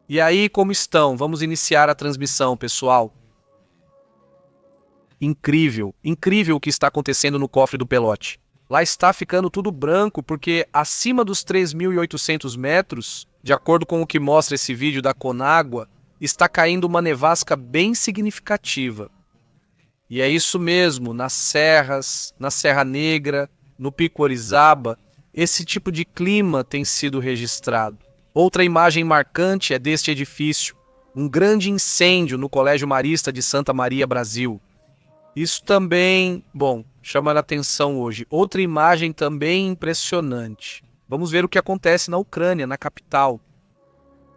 E aí, como estão? Vamos iniciar a transmissão, pessoal. Incrível, incrível o que está acontecendo no cofre do Pelote. Lá está ficando tudo branco porque acima dos 3.800 metros, de acordo com o que mostra esse vídeo da Conágua, está caindo uma nevasca bem significativa. E é isso mesmo, nas serras, na Serra Negra, no Pico Orizaba, esse tipo de clima tem sido registrado. Outra imagem marcante é deste edifício, um grande incêndio no Colégio Marista de Santa Maria, Brasil. Isso também, chama a atenção hoje. Outra imagem também impressionante. Vamos ver o que acontece na Ucrânia, na capital.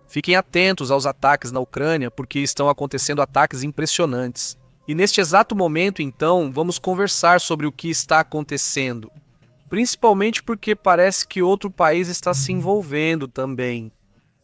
Fiquem atentos aos ataques na Ucrânia, porque estão acontecendo ataques impressionantes. E neste exato momento, então, vamos conversar sobre o que está acontecendo. Principalmente porque parece que outro país está se envolvendo também.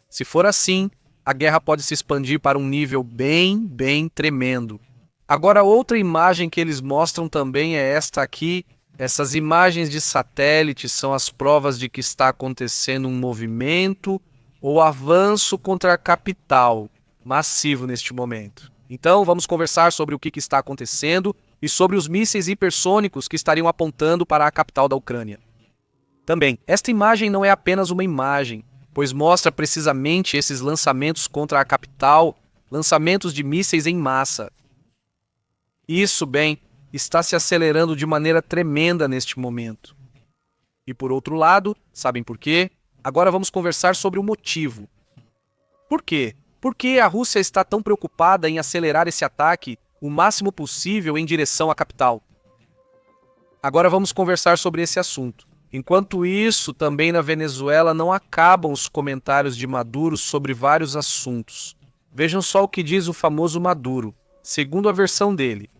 Se for assim, a guerra pode se expandir para um nível bem tremendo. Agora, outra imagem que eles mostram também é esta aqui. Essas imagens de satélite são as provas de que está acontecendo um movimento ou avanço contra a capital, massivo neste momento. Então, vamos conversar sobre o que está acontecendo e sobre os mísseis hipersônicos que estariam apontando para a capital da Ucrânia. Também, esta imagem não é apenas uma imagem, pois mostra precisamente esses lançamentos contra a capital, lançamentos de mísseis em massa. Isso, está se acelerando de maneira tremenda neste momento. E por outro lado, sabem por quê? Agora vamos conversar sobre o motivo. Por quê? Por que a Rússia está tão preocupada em acelerar esse ataque o máximo possível em direção à capital? Agora vamos conversar sobre esse assunto. Enquanto isso, também na Venezuela não acabam os comentários de Maduro sobre vários assuntos. Vejam só o que diz o famoso Maduro, segundo a versão dele.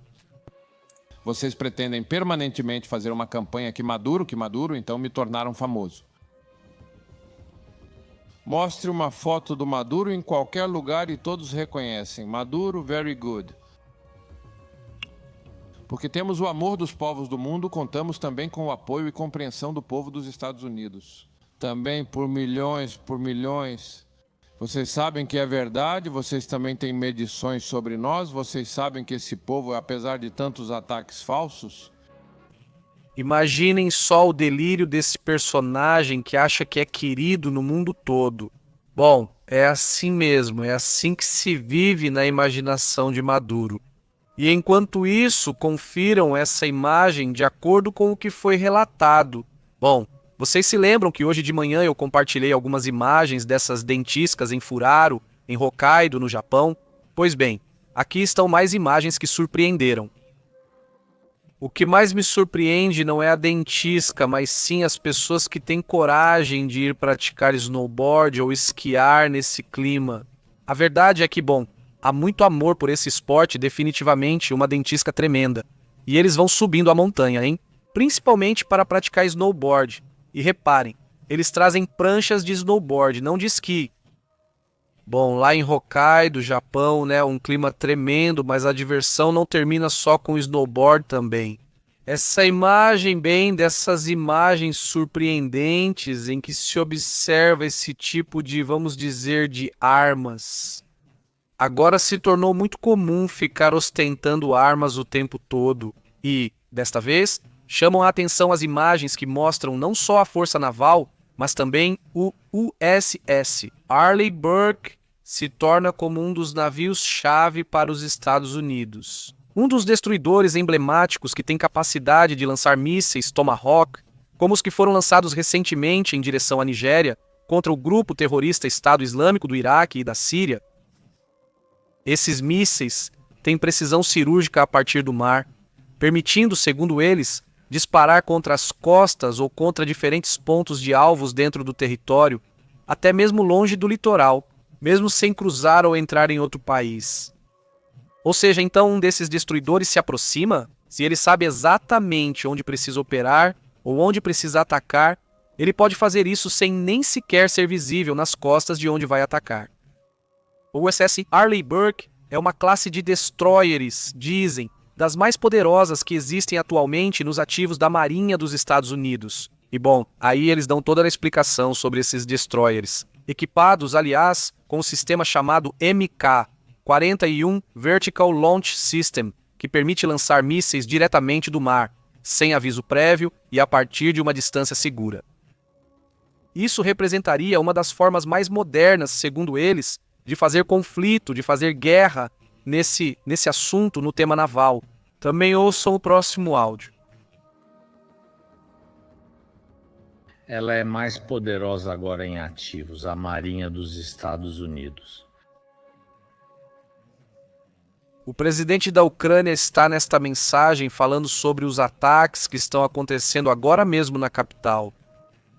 Vocês pretendem permanentemente fazer uma campanha que Maduro, então me tornaram famoso. Mostre uma foto do Maduro em qualquer lugar e todos reconhecem. Maduro, very good. Porque temos o amor dos povos do mundo, contamos também com o apoio e compreensão do povo dos Estados Unidos. Também por milhões. Vocês sabem que é verdade, vocês também têm medições sobre nós, vocês sabem que esse povo, apesar de tantos ataques falsos... Imaginem só o delírio desse personagem que acha que é querido no mundo todo. É assim mesmo, é assim que se vive na imaginação de Maduro. E enquanto isso, confiram essa imagem de acordo com o que foi relatado. Vocês se lembram que hoje de manhã eu compartilhei algumas imagens dessas dentiscas em Furaro, em Hokkaido, no Japão? Pois bem, aqui estão mais imagens que surpreenderam. O que mais me surpreende não é a dentisca, mas sim as pessoas que têm coragem de ir praticar snowboard ou esquiar nesse clima. A verdade é que, há muito amor por esse esporte, definitivamente uma dentisca tremenda. E eles vão subindo a montanha, principalmente para praticar snowboard. E reparem, eles trazem pranchas de snowboard, não de esqui. Lá em Hokkaido, Japão, um clima tremendo, mas a diversão não termina só com o snowboard também. Essa imagem, dessas imagens surpreendentes em que se observa esse tipo de, vamos dizer, de armas. Agora se tornou muito comum ficar ostentando armas o tempo todo. E, desta vez, chamam a atenção as imagens que mostram não só a força naval, mas também o USS Arleigh Burke se torna como um dos navios-chave para os Estados Unidos. Um dos destruidores emblemáticos que tem capacidade de lançar mísseis Tomahawk, como os que foram lançados recentemente em direção à Nigéria, contra o grupo terrorista Estado Islâmico do Iraque e da Síria. Esses mísseis têm precisão cirúrgica a partir do mar, permitindo, segundo eles, disparar contra as costas ou contra diferentes pontos de alvos dentro do território, até mesmo longe do litoral, mesmo sem cruzar ou entrar em outro país. Ou seja, então um desses destruidores se aproxima, se ele sabe exatamente onde precisa operar ou onde precisa atacar, ele pode fazer isso sem nem sequer ser visível nas costas de onde vai atacar. O USS Arleigh Burke é uma classe de destroyers, dizem, das mais poderosas que existem atualmente nos ativos da Marinha dos Estados Unidos. E aí eles dão toda a explicação sobre esses destroyers. equipados, aliás, com o sistema chamado MK-41 Vertical Launch System, que permite lançar mísseis diretamente do mar, sem aviso prévio e a partir de uma distância segura. Isso representaria uma das formas mais modernas, segundo eles, de fazer conflito, de fazer guerra nesse assunto no tema naval. Também ouçam o próximo áudio. Ela é mais poderosa agora em ativos, a Marinha dos Estados Unidos. O presidente da Ucrânia está nesta mensagem falando sobre os ataques que estão acontecendo agora mesmo na capital.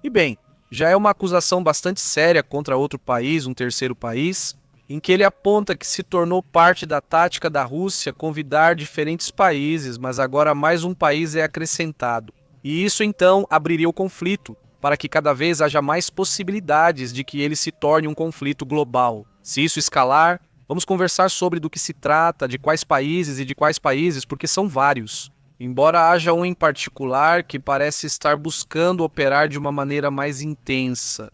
E bem, já é uma acusação bastante séria contra outro país, um terceiro país, em que ele aponta que se tornou parte da tática da Rússia convidar diferentes países, mas agora mais um país é acrescentado. E isso então abriria o conflito, para que cada vez haja mais possibilidades de que ele se torne um conflito global. Se isso escalar, vamos conversar sobre do que se trata, de quais países, porque são vários. Embora haja um em particular que parece estar buscando operar de uma maneira mais intensa.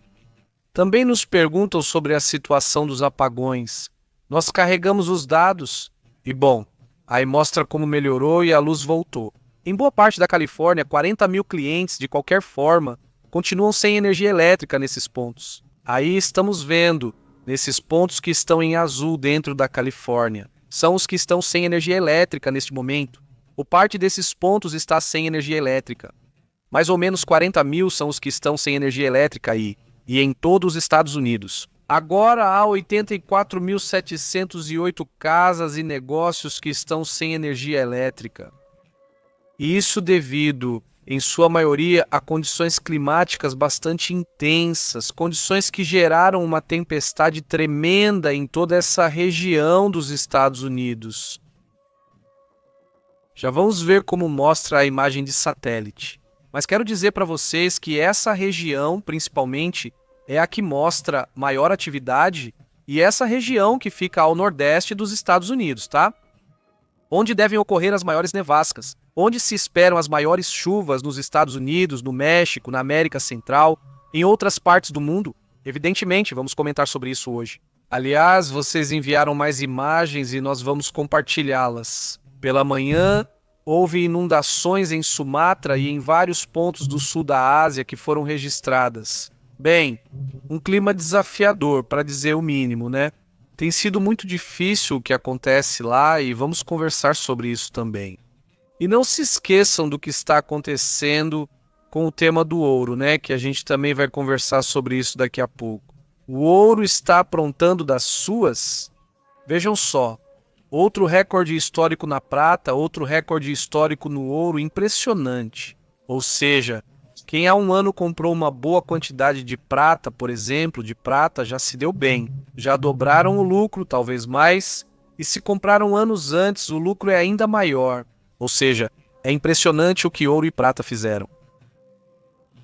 Também nos perguntam sobre a situação dos apagões. Nós carregamos os dados e, bom, aí mostra como melhorou e a luz voltou. Em boa parte da Califórnia, 40 mil clientes, de qualquer forma, continuam sem energia elétrica nesses pontos. Aí estamos vendo, nesses pontos que estão em azul dentro da Califórnia. São os que estão sem energia elétrica neste momento. Ou parte desses pontos está sem energia elétrica. Mais ou menos 40 mil são os que estão sem energia elétrica aí, e em todos os Estados Unidos. Agora há 84.708 casas e negócios que estão sem energia elétrica. E isso devido, em sua maioria, a condições climáticas bastante intensas, condições que geraram uma tempestade tremenda em toda essa região dos Estados Unidos. Já vamos ver como mostra a imagem de satélite. Mas quero dizer para vocês que essa região, principalmente, é a que mostra maior atividade e essa região que fica ao nordeste dos Estados Unidos, tá? Onde devem ocorrer as maiores nevascas, onde se esperam as maiores chuvas nos Estados Unidos, no México, na América Central, em outras partes do mundo. Evidentemente, vamos comentar sobre isso hoje. Aliás, vocês enviaram mais imagens e nós vamos compartilhá-las. Pela manhã, houve inundações em Sumatra e em vários pontos do sul da Ásia que foram registradas. Bem, um clima desafiador, para dizer o mínimo, né? Tem sido muito difícil o que acontece lá e vamos conversar sobre isso também. E não se esqueçam do que está acontecendo com o tema do ouro, né? Que a gente também vai conversar sobre isso daqui a pouco. O ouro está aprontando das suas? Vejam só. Outro recorde histórico na prata, outro recorde histórico no ouro, impressionante. Ou seja, quem há um ano comprou uma boa quantidade de prata, por exemplo, de prata, já se deu bem. Já dobraram o lucro, talvez mais, e se compraram anos antes, o lucro é ainda maior. Ou seja, é impressionante o que ouro e prata fizeram.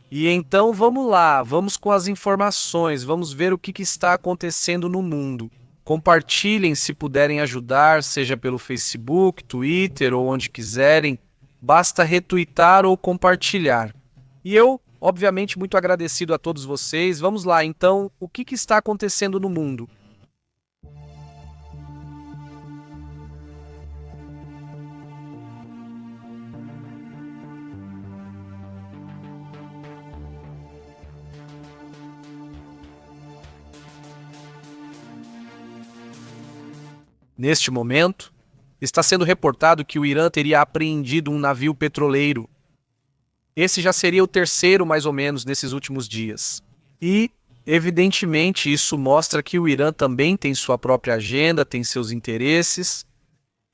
E então vamos lá, vamos com as informações, vamos ver o que está acontecendo no mundo. Compartilhem se puderem ajudar, seja pelo Facebook, Twitter ou onde quiserem. Basta retweetar ou compartilhar. E eu, obviamente, muito agradecido a todos vocês. Vamos lá, então, o que está acontecendo no mundo? Neste momento, está sendo reportado que o Irã teria apreendido um navio petroleiro. Esse já seria o terceiro, mais ou menos, nesses últimos dias. E, evidentemente, isso mostra que o Irã também tem sua própria agenda, tem seus interesses.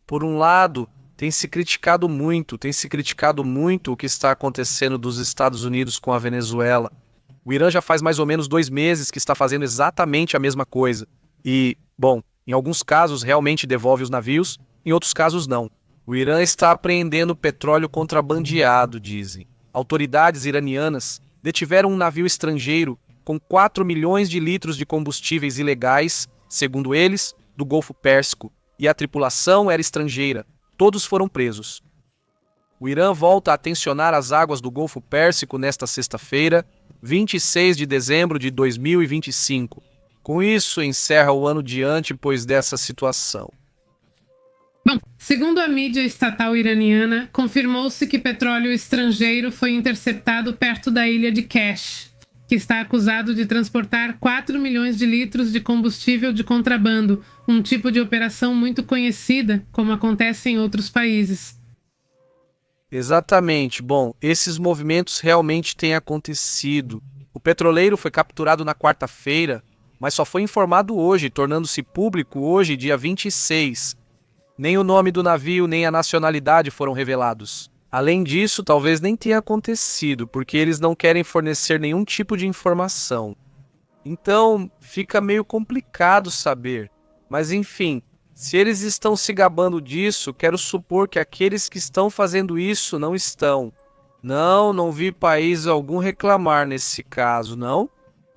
Por um lado, tem se criticado muito o que está acontecendo dos Estados Unidos com a Venezuela. O Irã já faz mais ou menos 2 meses que está fazendo exatamente a mesma coisa. E, bom, em alguns casos realmente devolve os navios, em outros casos não. O Irã está apreendendo petróleo contrabandeado, dizem. Autoridades iranianas detiveram um navio estrangeiro com 4 milhões de litros de combustíveis ilegais, segundo eles, do Golfo Pérsico, e a tripulação era estrangeira. Todos foram presos. O Irã volta a tensionar as águas do Golfo Pérsico nesta sexta-feira, 26 de dezembro de 2025. Com isso, encerra o ano diante depois dessa situação. Bom, segundo a mídia estatal iraniana, confirmou-se que petróleo estrangeiro foi interceptado perto da ilha de Kesh, que está acusado de transportar 4 milhões de litros de combustível de contrabando, um tipo de operação muito conhecida, como acontece em outros países. Exatamente. Bom, esses movimentos realmente têm acontecido. O petroleiro foi capturado na quarta-feira, mas só foi informado hoje, tornando-se público hoje, dia 26. Nem o nome do navio, nem a nacionalidade foram revelados. Além disso, talvez nem tenha acontecido, porque eles não querem fornecer nenhum tipo de informação. Então, fica meio complicado saber. Mas enfim, se eles estão se gabando disso, quero supor que aqueles que estão fazendo isso não estão. Não vi país algum reclamar nesse caso, não?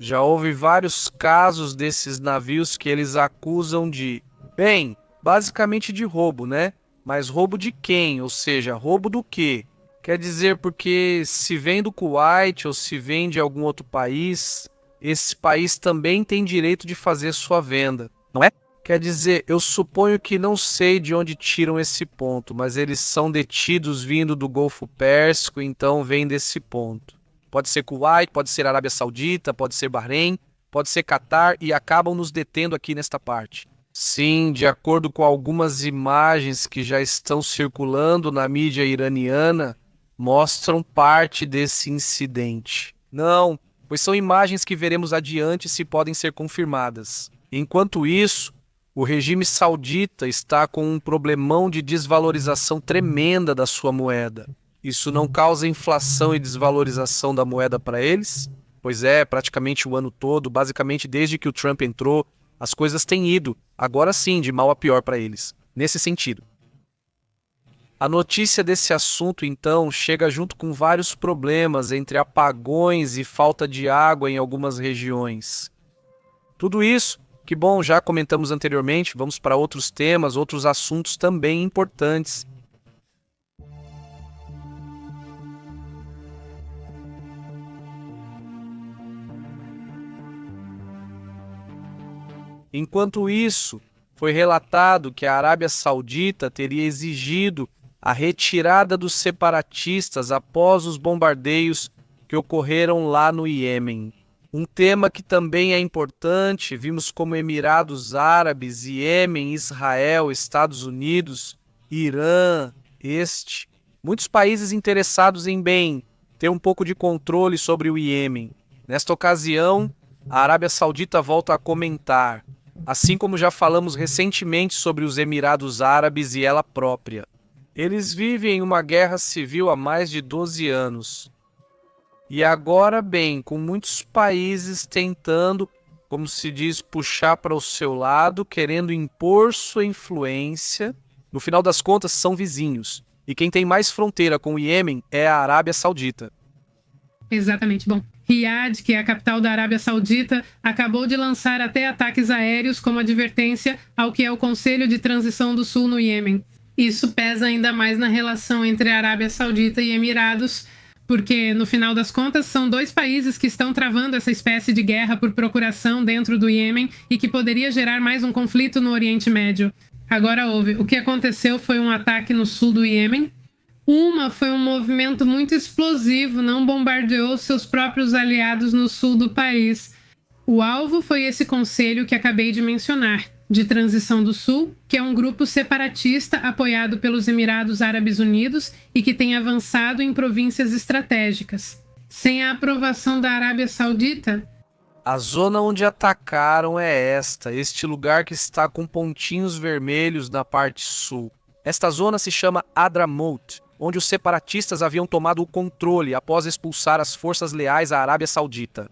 Já houve vários casos desses navios que eles acusam de... Bem, basicamente de roubo, né? Mas roubo de quem? Ou seja, roubo do quê? Quer dizer, porque se vem do Kuwait ou se vem de algum outro país, esse país também tem direito de fazer sua venda, não é? Quer dizer, eu suponho que não sei de onde tiram esse ponto, mas eles são detidos vindo do Golfo Pérsico, então vem desse ponto. Pode ser Kuwait, pode ser Arábia Saudita, pode ser Bahrein, pode ser Catar e acabam nos detendo aqui nesta parte. Sim, de acordo com algumas imagens que já estão circulando na mídia iraniana, mostram parte desse incidente. Não, pois são imagens que veremos adiante se podem ser confirmadas. Enquanto isso, o regime saudita está com um problemão de desvalorização tremenda da sua moeda. Isso não causa inflação e desvalorização da moeda para eles? Pois é, praticamente o ano todo, basicamente desde que o Trump entrou, as coisas têm ido, agora sim, de mal a pior para eles, nesse sentido. A notícia desse assunto, então, chega junto com vários problemas entre apagões e falta de água em algumas regiões. Tudo isso, que bom, já comentamos anteriormente, vamos para outros temas, outros assuntos também importantes. Enquanto isso, foi relatado que a Arábia Saudita teria exigido a retirada dos separatistas após os bombardeios que ocorreram lá no Iêmen. Um tema que também é importante, vimos como Emirados Árabes, Iêmen, Israel, Estados Unidos, Irã, muitos países interessados em, bem, ter um pouco de controle sobre o Iêmen. Nesta ocasião, a Arábia Saudita volta a comentar, assim como já falamos recentemente sobre os Emirados Árabes e ela própria. Eles vivem em uma guerra civil há mais de 12 anos. E agora, bem, com muitos países tentando, como se diz, puxar para o seu lado, querendo impor sua influência, no final das contas são vizinhos. E quem tem mais fronteira com o Iêmen é a Arábia Saudita. Exatamente. Bom, Riad, que é a capital da Arábia Saudita, acabou de lançar até ataques aéreos como advertência ao que é o Conselho de Transição do Sul no Iêmen. Isso pesa ainda mais na relação entre a Arábia Saudita e Emirados, porque, no final das contas, são dois países que estão travando essa espécie de guerra por procuração dentro do Iêmen e que poderia gerar mais um conflito no Oriente Médio. Agora houve. O que aconteceu foi um ataque no sul do Iêmen. Foi um movimento muito explosivo, não bombardeou seus próprios aliados no sul do país. O alvo foi esse conselho que acabei de mencionar, de Transição do Sul, que é um grupo separatista apoiado pelos Emirados Árabes Unidos e que tem avançado em províncias estratégicas. Sem a aprovação da Arábia Saudita, a zona onde atacaram é este lugar que está com pontinhos vermelhos na parte sul. Esta zona se chama Hadramaut, onde os separatistas haviam tomado o controle após expulsar as forças leais à Arábia Saudita.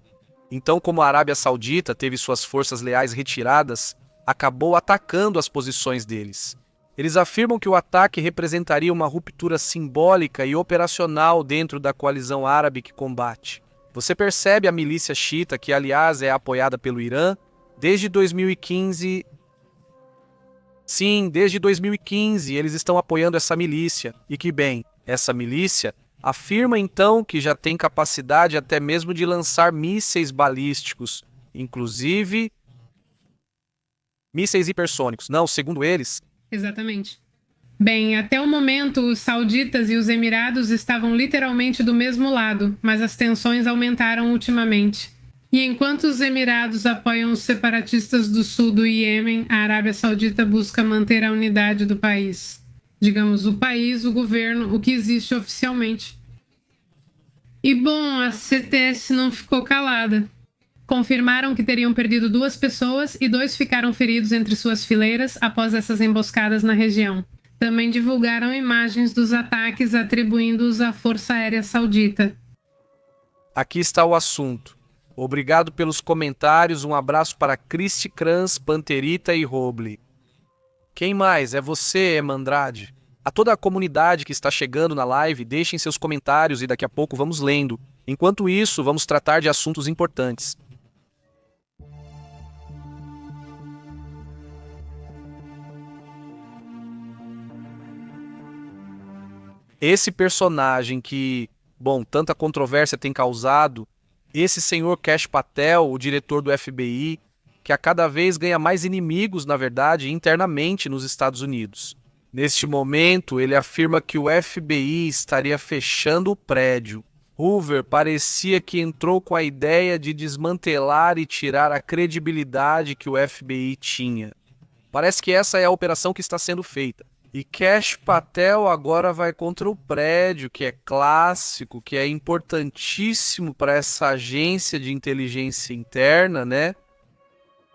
Então, como a Arábia Saudita teve suas forças leais retiradas, acabou atacando as posições deles. Eles afirmam que o ataque representaria uma ruptura simbólica e operacional dentro da coalizão árabe que combate. Você percebe a milícia xiita, que aliás é apoiada pelo Irã, desde 2015... Sim, desde 2015 eles estão apoiando essa milícia, e que bem, essa milícia afirma então que já tem capacidade até mesmo de lançar mísseis balísticos, inclusive mísseis hipersônicos. Não, segundo eles... Exatamente. Bem, até o momento, os sauditas e os Emirados estavam literalmente do mesmo lado, mas as tensões aumentaram ultimamente. E enquanto os Emirados apoiam os separatistas do sul do Iêmen, a Arábia Saudita busca manter a unidade do país. Digamos, o país, o governo, o que existe oficialmente. E bom, a CTS não ficou calada. Confirmaram que teriam perdido 2 pessoas e 2 ficaram feridos entre suas fileiras após essas emboscadas na região. Também divulgaram imagens dos ataques atribuindo-os à Força Aérea Saudita. Aqui está o assunto. Obrigado pelos comentários, um abraço para Cristi Kranz, Panterita e Roble. Quem mais? É você, Emandrade. A toda a comunidade que está chegando na live, deixem seus comentários e daqui a pouco vamos lendo. Enquanto isso, vamos tratar de assuntos importantes. Esse personagem que, bom, tanta controvérsia tem causado, esse senhor Kash Patel, o diretor do FBI, que a cada vez ganha mais inimigos, na verdade, internamente nos Estados Unidos. Neste momento, ele afirma que o FBI estaria fechando o prédio. Hoover parecia que entrou com a ideia de desmantelar e tirar a credibilidade que o FBI tinha. Parece que essa é a operação que está sendo feita. E Kash Patel agora vai contra o prédio, que é clássico, que é importantíssimo para essa agência de inteligência interna, né?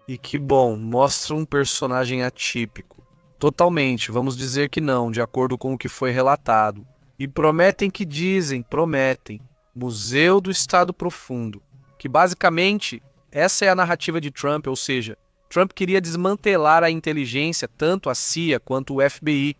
E que, bom, mostra um personagem atípico. Totalmente, vamos dizer que não, de acordo com o que foi relatado. E prometem que dizem, prometem. Museu do Estado Profundo. Que basicamente, essa é a narrativa de Trump, ou seja, Trump queria desmantelar a inteligência, tanto a CIA quanto o FBI,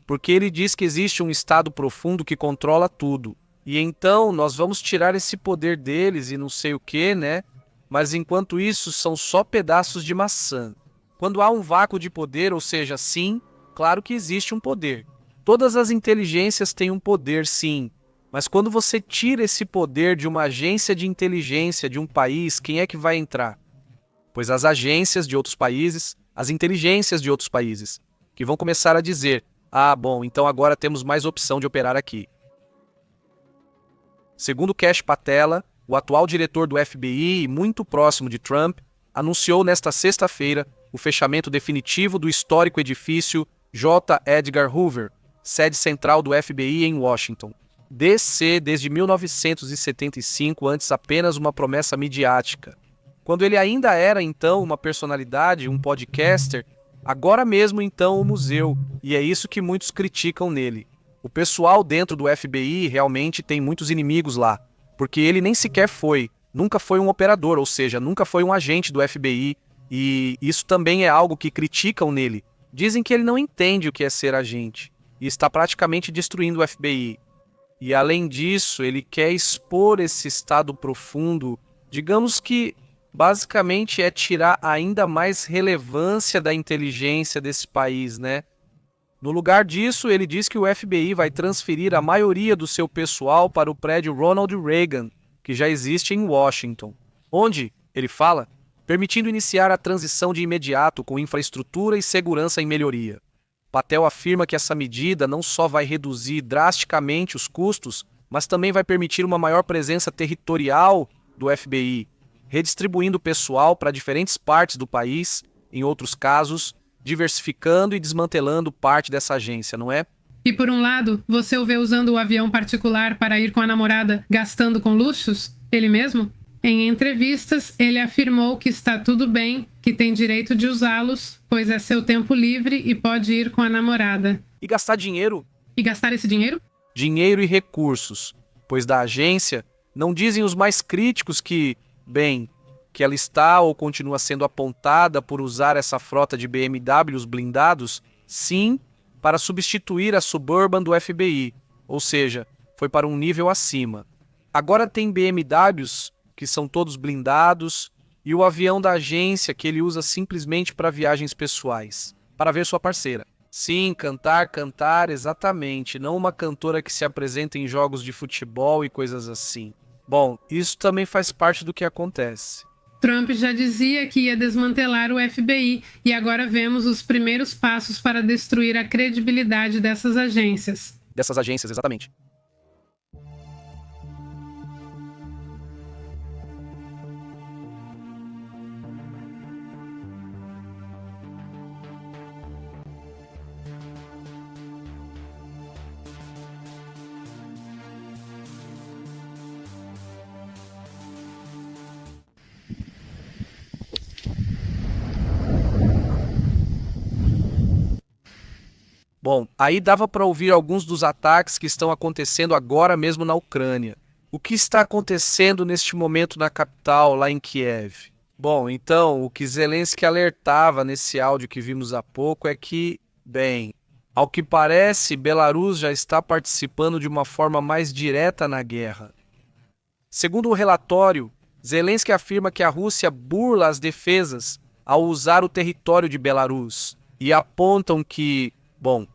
porque ele diz que existe um Estado profundo que controla tudo. E então nós vamos tirar esse poder deles e não sei o que, né? Mas enquanto isso são só pedaços de maçã. Quando há um vácuo de poder, ou seja, sim, claro que existe um poder. Todas as inteligências têm um poder, sim. Mas quando você tira esse poder de uma agência de inteligência de um país, quem é que vai entrar? Pois as agências de outros países, as inteligências de outros países, que vão começar a dizer, ah, bom, então agora temos mais opção de operar aqui. Segundo Kash Patel, o atual diretor do FBI e muito próximo de Trump, anunciou nesta sexta-feira o fechamento definitivo do histórico edifício J. Edgar Hoover, sede central do FBI em Washington. DC desde 1975, antes apenas uma promessa midiática. Quando ele ainda era, então, uma personalidade, um podcaster, agora mesmo, então, o museu, e é isso que muitos criticam nele. O pessoal dentro do FBI realmente tem muitos inimigos lá, porque ele nem sequer nunca foi um operador, ou seja, nunca foi um agente do FBI, e isso também é algo que criticam nele. Dizem que ele não entende o que é ser agente, e está praticamente destruindo o FBI. E além disso, ele quer expor esse estado profundo, digamos que basicamente é tirar ainda mais relevância da inteligência desse país, né? No lugar disso, ele diz que o FBI vai transferir a maioria do seu pessoal para o prédio Ronald Reagan, que já existe em Washington, onde, ele fala, permitindo iniciar a transição de imediato com infraestrutura e segurança em melhoria. Patel afirma que essa medida não só vai reduzir drasticamente os custos, mas também vai permitir uma maior presença territorial do FBI, redistribuindo o pessoal para diferentes partes do país, em outros casos, diversificando e desmantelando parte dessa agência, não é? E por um lado, você o vê usando o avião particular para ir com a namorada, gastando com luxos? Ele mesmo? Em entrevistas, ele afirmou que está tudo bem, que tem direito de usá-los, pois é seu tempo livre e pode ir com a namorada. E gastar dinheiro? E gastar esse dinheiro? Dinheiro e recursos, pois da agência não dizem os mais críticos que, bem, que ela está ou continua sendo apontada por usar essa frota de BMWs blindados, sim, para substituir a Suburban do FBI, ou seja, foi para um nível acima. Agora tem BMWs que são todos blindados, e o avião da agência que ele usa simplesmente para viagens pessoais, para ver sua parceira. Sim, cantar, exatamente, não uma cantora que se apresenta em jogos de futebol e coisas assim. Bom, isso também faz parte do que acontece. Trump já dizia que ia desmantelar o FBI e agora vemos os primeiros passos para destruir a credibilidade dessas agências. Dessas agências, exatamente. Bom, aí dava para ouvir alguns dos ataques que estão acontecendo agora mesmo na Ucrânia. O que está acontecendo neste momento na capital, lá em Kiev? Bom, então, o que Zelensky alertava nesse áudio que vimos há pouco é que, bem, ao que parece, Belarus já está participando de uma forma mais direta na guerra. Segundo o relatório, Zelensky afirma que a Rússia burla as defesas ao usar o território de Belarus e apontam que, bom,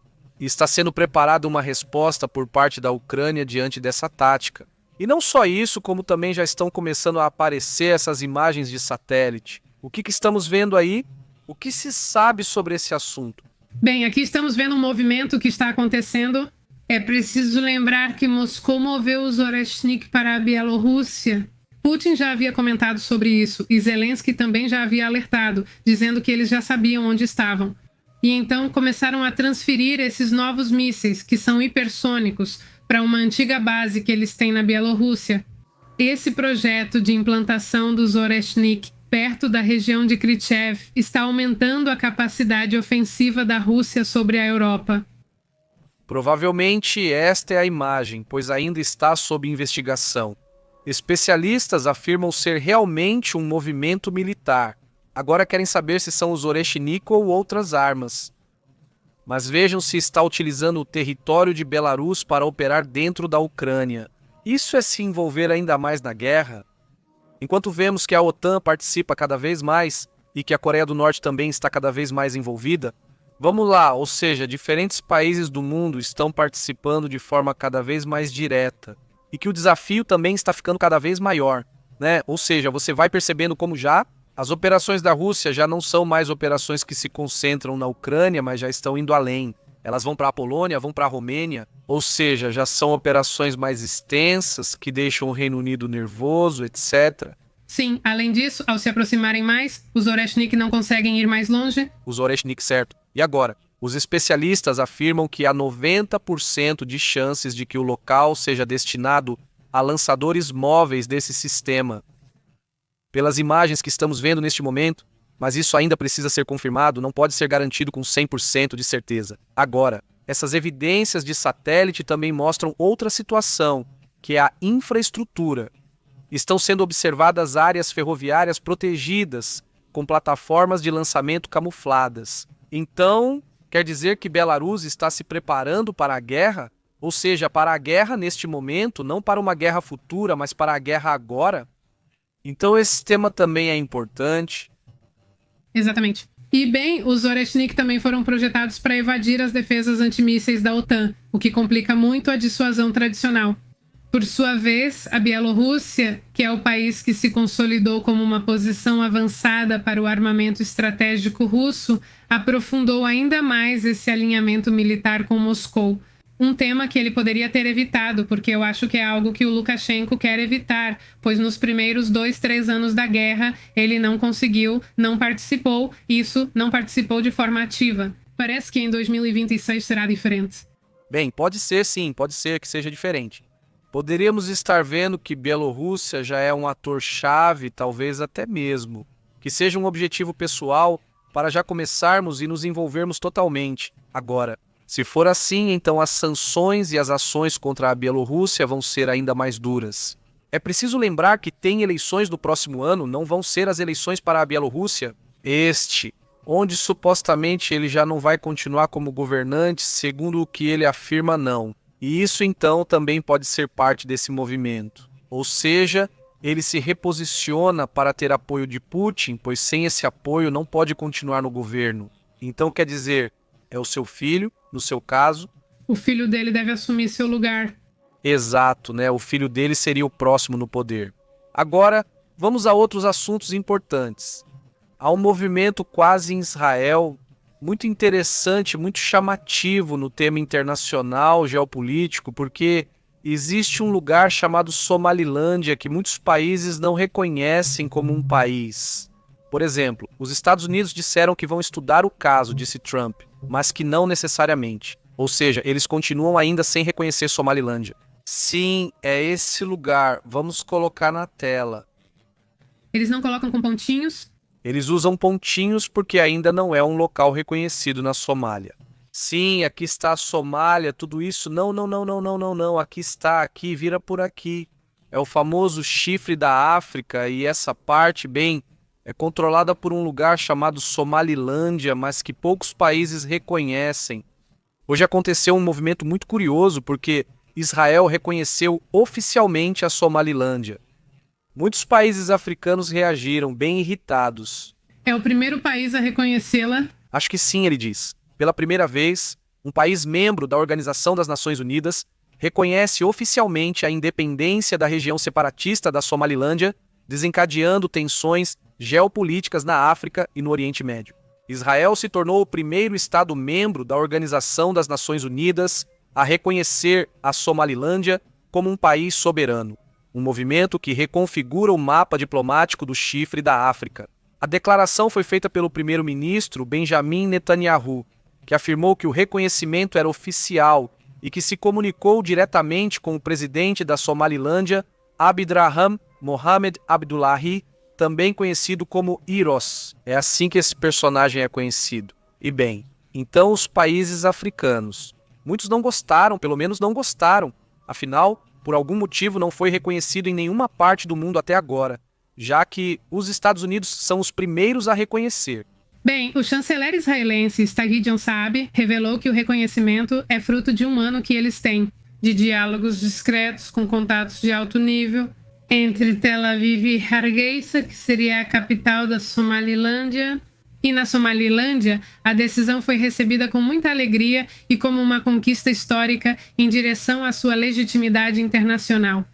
está sendo preparada uma resposta por parte da Ucrânia diante dessa tática. E não só isso, como também já estão começando a aparecer essas imagens de satélite. O que estamos vendo aí? O que se sabe sobre esse assunto? Bem, aqui estamos vendo um movimento que está acontecendo. É preciso lembrar que Moscou moveu os Oreshnik para a Bielorrússia. Putin já havia comentado sobre isso e Zelensky também já havia alertado, dizendo que eles já sabiam onde estavam. E então começaram a transferir esses novos mísseis, que são hipersônicos, para uma antiga base que eles têm na Bielorrússia. Esse projeto de implantação dos Oreshnik perto da região de Krychev está aumentando a capacidade ofensiva da Rússia sobre a Europa. Provavelmente esta é a imagem, pois ainda está sob investigação. Especialistas afirmam ser realmente um movimento militar. Agora querem saber se são os Oreshnik ou outras armas. Mas vejam se está utilizando o território de Belarus para operar dentro da Ucrânia. Isso é se envolver ainda mais na guerra? Enquanto vemos que a OTAN participa cada vez mais e que a Coreia do Norte também está cada vez mais envolvida, vamos lá, ou seja, diferentes países do mundo estão participando de forma cada vez mais direta e que o desafio também está ficando cada vez maior, né? Ou seja, você vai percebendo como já as operações da Rússia já não são mais operações que se concentram na Ucrânia, mas já estão indo além. Elas vão para a Polônia, vão para a Romênia, ou seja, já são operações mais extensas que deixam o Reino Unido nervoso, etc. Sim, além disso, ao se aproximarem mais, os Oreshnik não conseguem ir mais longe. Os Oreshnik, certo. E agora? Os especialistas afirmam que há 90% de chances de que o local seja destinado a lançadores móveis desse sistema. Pelas imagens que estamos vendo neste momento, mas isso ainda precisa ser confirmado, não pode ser garantido com 100% de certeza. Agora, essas evidências de satélite também mostram outra situação, que é a infraestrutura. Estão sendo observadas áreas ferroviárias protegidas, com plataformas de lançamento camufladas. Então, quer dizer que Belarus está se preparando para a guerra? Ou seja, para a guerra neste momento, não para uma guerra futura, mas para a guerra agora? Então esse tema também é importante. Exatamente. E bem, os Oreshnik também foram projetados para evadir as defesas antimísseis da OTAN, o que complica muito a dissuasão tradicional. Por sua vez, a Bielorrússia, que é o país que se consolidou como uma posição avançada para o armamento estratégico russo, aprofundou ainda mais esse alinhamento militar com Moscou. Um tema que ele poderia ter evitado, porque eu acho que é algo que o Lukashenko quer evitar, pois nos primeiros 2-3 anos da guerra ele não conseguiu, não participou de forma ativa. Parece que em 2026 será diferente. Bem, pode ser sim, pode ser que seja diferente. Poderíamos estar vendo que Bielorrússia já é um ator-chave, talvez até mesmo, que seja um objetivo pessoal para já começarmos e nos envolvermos totalmente. Agora, se for assim, então as sanções e as ações contra a Bielorrússia vão ser ainda mais duras. É preciso lembrar que tem eleições do próximo ano, não vão ser as eleições para a Bielorrússia. Onde supostamente ele já não vai continuar como governante, segundo o que ele afirma, não. E isso então também pode ser parte desse movimento. Ou seja, ele se reposiciona para ter apoio de Putin, pois sem esse apoio não pode continuar no governo. Então quer dizer, é o seu filho, no seu caso. O filho dele deve assumir seu lugar. Exato, né? O filho dele seria o próximo no poder. Agora, vamos a outros assuntos importantes. Há um movimento quase em Israel, muito interessante, muito chamativo no tema internacional, geopolítico, porque existe um lugar chamado Somalilândia que muitos países não reconhecem como um país. Por exemplo, os Estados Unidos disseram que vão estudar o caso, disse Trump, mas que não necessariamente. Ou seja, eles continuam ainda sem reconhecer Somalilândia. Sim, é esse lugar. Vamos colocar na tela. Eles não colocam com pontinhos? Eles usam pontinhos porque ainda não é um local reconhecido na Somália. Sim, aqui está a Somália, tudo isso. Não. Aqui está, aqui, vira por aqui. É o famoso chifre da África e essa parte, bem, é controlada por um lugar chamado Somalilândia, mas que poucos países reconhecem. Hoje aconteceu um movimento muito curioso porque Israel reconheceu oficialmente a Somalilândia. Muitos países africanos reagiram, bem irritados. É o primeiro país a reconhecê-la? Acho que sim, ele diz. Pela primeira vez, um país membro da Organização das Nações Unidas reconhece oficialmente a independência da região separatista da Somalilândia, desencadeando tensões geopolíticas na África e no Oriente Médio. Israel se tornou o primeiro Estado membro da Organização das Nações Unidas a reconhecer a Somalilândia como um país soberano. Um movimento que reconfigura o mapa diplomático do chifre da África. A declaração foi feita pelo primeiro-ministro Benjamin Netanyahu, que afirmou que o reconhecimento era oficial e que se comunicou diretamente com o presidente da Somalilândia, Abdraham Mohamed Abdullahi, também conhecido como Iros. É assim que esse personagem é conhecido. E bem, então os países africanos. Muitos não gostaram, pelo menos não gostaram. Afinal, por algum motivo não foi reconhecido em nenhuma parte do mundo até agora, já que os Estados Unidos são os primeiros a reconhecer. Bem, o chanceler israelense Stagh Gideon Saab revelou que o reconhecimento é fruto de um ano que eles têm, de diálogos discretos com contatos de alto nível entre Tel Aviv e Hargeisa, que seria a capital da Somalilândia. E na Somalilândia, a decisão foi recebida com muita alegria e como uma conquista histórica em direção à sua legitimidade internacional.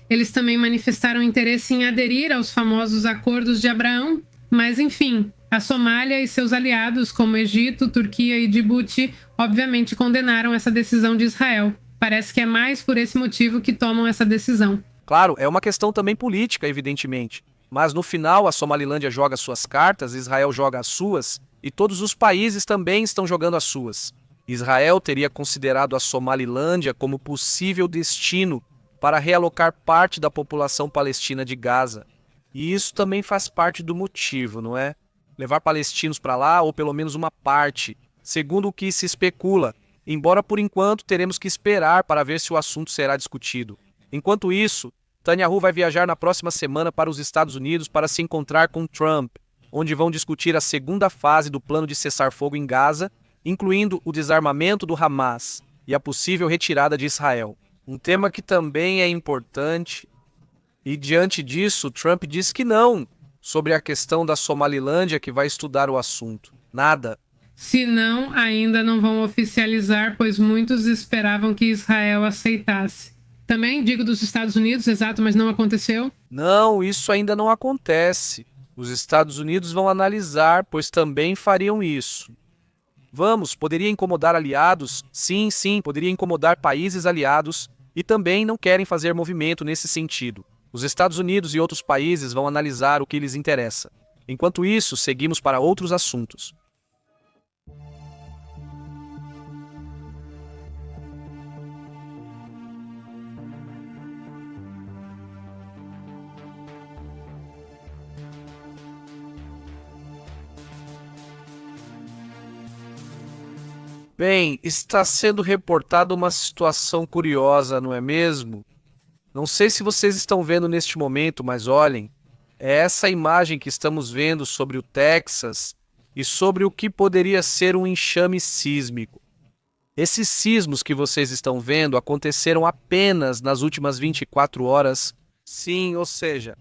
Eles também manifestaram interesse em aderir aos famosos Acordos de Abraão, mas enfim, a Somália e seus aliados, como Egito, Turquia e Djibouti, obviamente condenaram essa decisão de Israel. Parece que é mais por esse motivo que tomam essa decisão. Claro, é uma questão também política, evidentemente. Mas no final a Somalilândia joga suas cartas, Israel joga as suas, e todos os países também estão jogando as suas. Israel teria considerado a Somalilândia como possível destino para realocar parte da população palestina de Gaza. E isso também faz parte do motivo, não é? Levar palestinos para lá, ou pelo menos uma parte, segundo o que se especula, embora por enquanto teremos que esperar para ver se o assunto será discutido. Enquanto isso, Netanyahu vai viajar na próxima semana para os Estados Unidos para se encontrar com Trump, onde vão discutir a segunda fase do plano de cessar-fogo em Gaza, incluindo o desarmamento do Hamas e a possível retirada de Israel. Um tema que também é importante. E diante disso, Trump diz que não, sobre a questão da Somalilândia, que vai estudar o assunto. Nada. Se não, ainda não vão oficializar, pois muitos esperavam que Israel aceitasse. Também digo dos Estados Unidos, exato, mas não aconteceu? Não, isso ainda não acontece. Os Estados Unidos vão analisar, pois também fariam isso. Vamos, poderia incomodar aliados? Sim, poderia incomodar países aliados e também não querem fazer movimento nesse sentido. Os Estados Unidos e outros países vão analisar o que lhes interessa. Enquanto isso, seguimos para outros assuntos. Bem, está sendo reportada uma situação curiosa, não é mesmo? Não sei se vocês estão vendo neste momento, mas olhem, é essa imagem que estamos vendo sobre o Texas e sobre o que poderia ser um enxame sísmico. Esses sismos que vocês estão vendo aconteceram apenas nas últimas 24 horas. Sim, ou seja...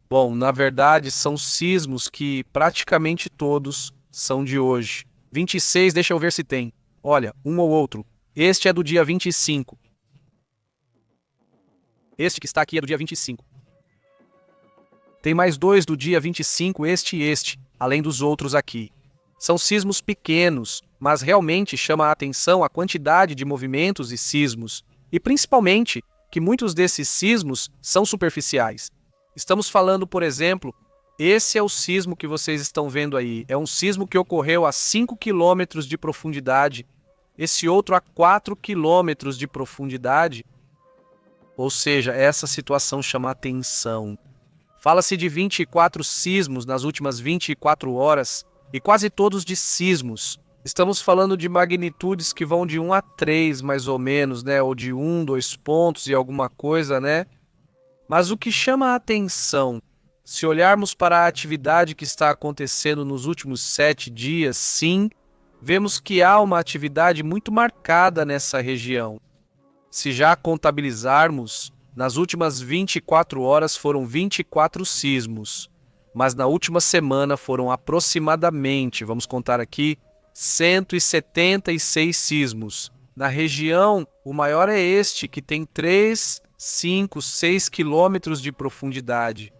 Bom, na verdade, são sismos que praticamente todos são de hoje. 26, deixa eu ver se tem. Olha, um ou outro. Este é do dia 25. Este que está aqui é do dia 25. Tem mais 2 do dia 25, este e este, além dos outros aqui. São sismos pequenos, mas realmente chama a atenção a quantidade de movimentos e sismos, e principalmente que muitos desses sismos são superficiais. Estamos falando, por exemplo, esse é o sismo que vocês estão vendo aí. É um sismo que ocorreu a 5 quilômetros de profundidade, esse outro a 4 quilômetros de profundidade. Ou seja, essa situação chama atenção. Fala-se de 24 sismos nas últimas 24 horas, e quase todos de sismos. Estamos falando de magnitudes que vão de 1 a 3, mais ou menos, né? Ou de 1, 2 pontos e alguma coisa, né? Mas o que chama a atenção, se olharmos para a atividade que está acontecendo nos últimos 7 dias, sim, vemos que há uma atividade muito marcada nessa região. Se já contabilizarmos, nas últimas 24 horas foram 24 sismos, mas na última semana foram aproximadamente, vamos contar aqui, 176 sismos. Na região, o maior é este, que tem 3, 5, 6 quilômetros de profundidade.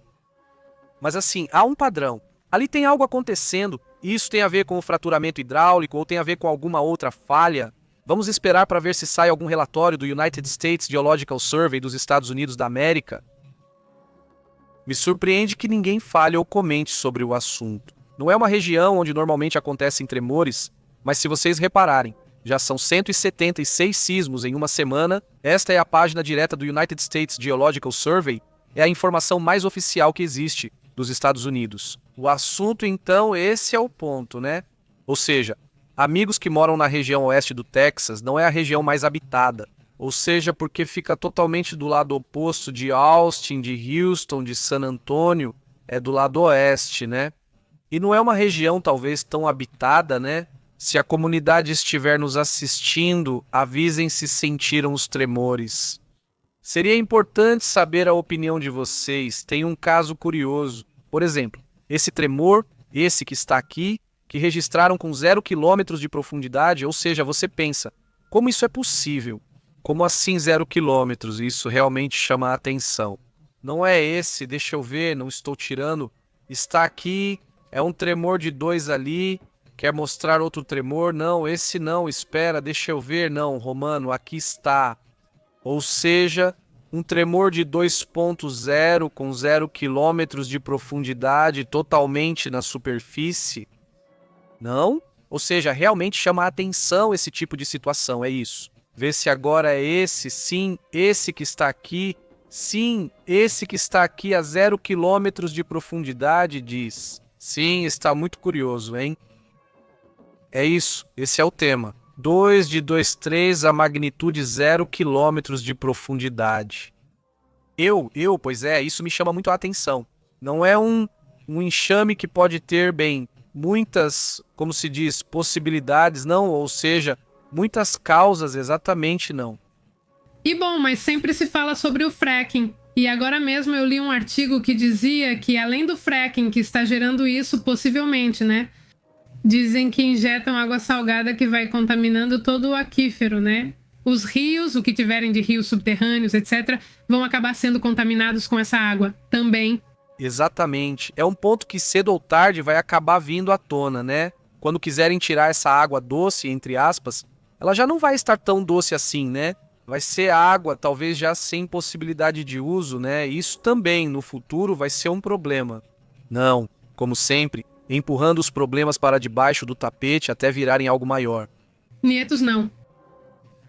Mas assim, há um padrão. Ali tem algo acontecendo. Isso tem a ver com o fraturamento hidráulico ou tem a ver com alguma outra falha? Vamos esperar para ver se sai algum relatório do United States Geological Survey dos Estados Unidos da América. Me surpreende que ninguém fale ou comente sobre o assunto. Não é uma região onde normalmente acontecem tremores, mas se vocês repararem, já são 176 sismos em uma semana. Esta é a página direta do United States Geological Survey. É a informação mais oficial que existe dos Estados Unidos. O assunto, então, esse é o ponto, né? Ou seja, amigos que moram na região oeste do Texas, não é a região mais habitada. Ou seja, porque fica totalmente do lado oposto de Austin, de Houston, de San Antônio, é do lado oeste, né? E não é uma região talvez tão habitada, né? Se a comunidade estiver nos assistindo, avisem se sentiram os tremores. Seria importante saber a opinião de vocês. Tem um caso curioso. Por exemplo, esse tremor, esse que está aqui, que registraram com 0 quilômetros de profundidade, ou seja, você pensa, como isso é possível? Como assim 0 quilômetros? Isso realmente chama a atenção. Não é esse, deixa eu ver, não estou tirando. Está aqui, é um tremor de 2 ali, quer mostrar outro tremor? Não, esse não, espera, deixa eu ver. Não, Romano, aqui está. Ou seja, um tremor de 2.0 com 0 quilômetros de profundidade totalmente na superfície? Não? Ou seja, realmente chama a atenção esse tipo de situação, é isso. Vê se agora é esse, sim, esse que está aqui, sim, esse que está aqui a 0 quilômetros de profundidade, diz. Sim, está muito curioso, hein? É isso, esse é o tema. 2 de 2,3 a magnitude 0 quilômetros de profundidade. Pois é, isso me chama muito a atenção. Não é um enxame que pode ter, bem, muitas, como se diz, possibilidades, não, ou seja, muitas causas, exatamente não. E bom, mas sempre se fala sobre o fracking. E agora mesmo eu li um artigo que dizia que além do fracking que está gerando isso, possivelmente, né? Dizem que injetam água salgada que vai contaminando todo o aquífero, né? Os rios, o que tiverem de rios subterrâneos, etc., vão acabar sendo contaminados com essa água também. Exatamente. É um ponto que cedo ou tarde vai acabar vindo à tona, né? Quando quiserem tirar essa água doce, entre aspas, ela já não vai estar tão doce assim, né? Vai ser água, talvez já sem possibilidade de uso, né? Isso também, no futuro, vai ser um problema. Não, como sempre, empurrando os problemas para debaixo do tapete até virarem algo maior. Nietos não.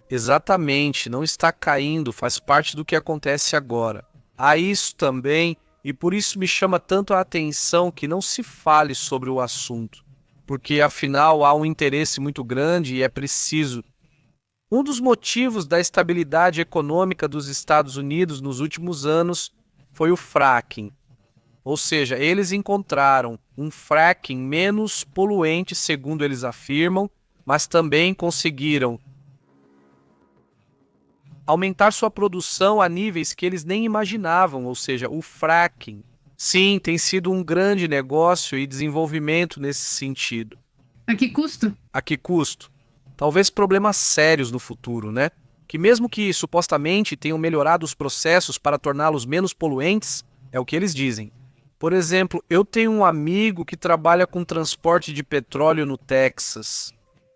Exatamente, não está caindo, faz parte do que acontece agora. Há isso também, e por isso me chama tanto a atenção que não se fale sobre o assunto, porque afinal há um interesse muito grande e é preciso. Um dos motivos da estabilidade econômica dos Estados Unidos nos últimos anos foi o fracking. Ou seja, eles encontraram um fracking menos poluente, segundo eles afirmam, mas também conseguiram aumentar sua produção a níveis que eles nem imaginavam, ou seja, o fracking. Sim, tem sido um grande negócio e desenvolvimento nesse sentido. A que custo? A que custo? Talvez problemas sérios no futuro, né? Que mesmo que supostamente tenham melhorado os processos para torná-los menos poluentes, é o que eles dizem. Por exemplo, eu tenho um amigo que trabalha com transporte de petróleo no Texas.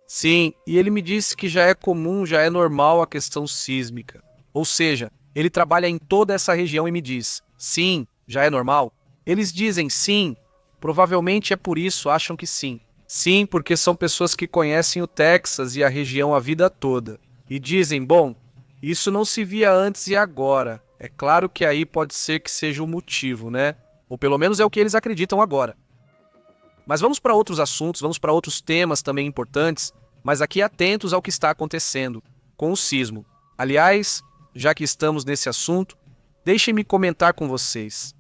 Sim, e ele me disse que já é comum, já é normal a questão sísmica. Ou seja, ele trabalha em toda essa região e me diz, sim, já é normal? Eles dizem sim, provavelmente é por isso, acham que sim. Sim, porque são pessoas que conhecem o Texas e a região a vida toda. E dizem, bom, isso não se via antes e agora. É claro que aí pode ser que seja o motivo, né? Ou pelo menos é o que eles acreditam agora. Mas vamos para outros assuntos, vamos para outros temas também importantes, mas aqui atentos ao que está acontecendo com o sismo. Aliás, já que estamos nesse assunto, deixem-me comentar com vocês.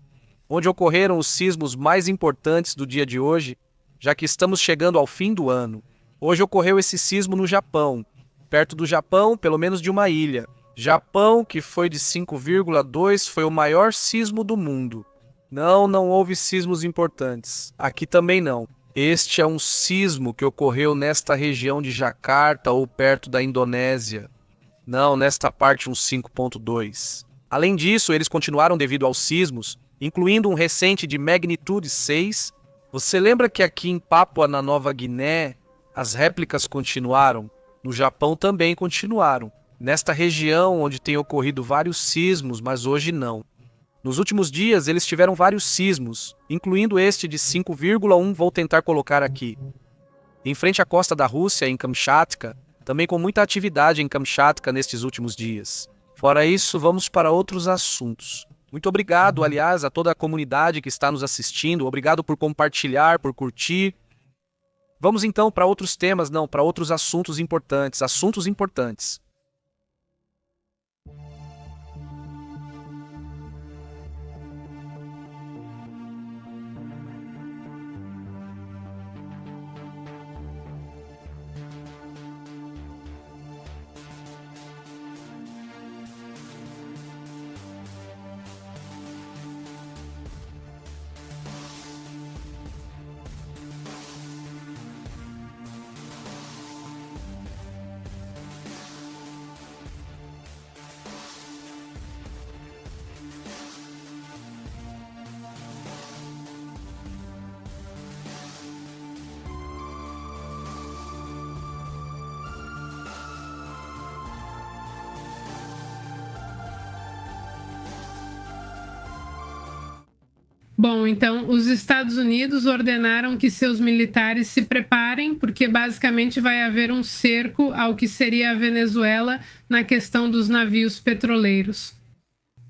Onde ocorreram os sismos mais importantes do dia de hoje, já que estamos chegando ao fim do ano. Hoje ocorreu esse sismo no Japão, perto do Japão, pelo menos de uma ilha. Japão, que foi de 5,2, foi o maior sismo do mundo. Não houve sismos importantes. Aqui também não. Este é um sismo que ocorreu nesta região de Jakarta ou perto da Indonésia. Não, nesta parte um 5,2. Além disso, eles continuaram devido aos sismos, incluindo um recente de magnitude 6. Você lembra que aqui em Papua, na Nova Guiné, as réplicas continuaram? No Japão também continuaram. Nesta região onde tem ocorrido vários sismos, mas hoje não. Nos últimos dias, eles tiveram vários sismos, incluindo este de 5,1, vou tentar colocar aqui. Em frente à costa da Rússia, em Kamchatka, também com muita atividade em Kamchatka nestes últimos dias. Fora isso, vamos para outros assuntos. Muito obrigado, aliás, a toda a comunidade que está nos assistindo. Obrigado por compartilhar, por curtir. Vamos então para outros temas, para outros assuntos importantes. Assuntos importantes. Bom, então os Estados Unidos ordenaram que seus militares se preparem, porque basicamente vai haver um cerco ao que seria a Venezuela na questão dos navios petroleiros.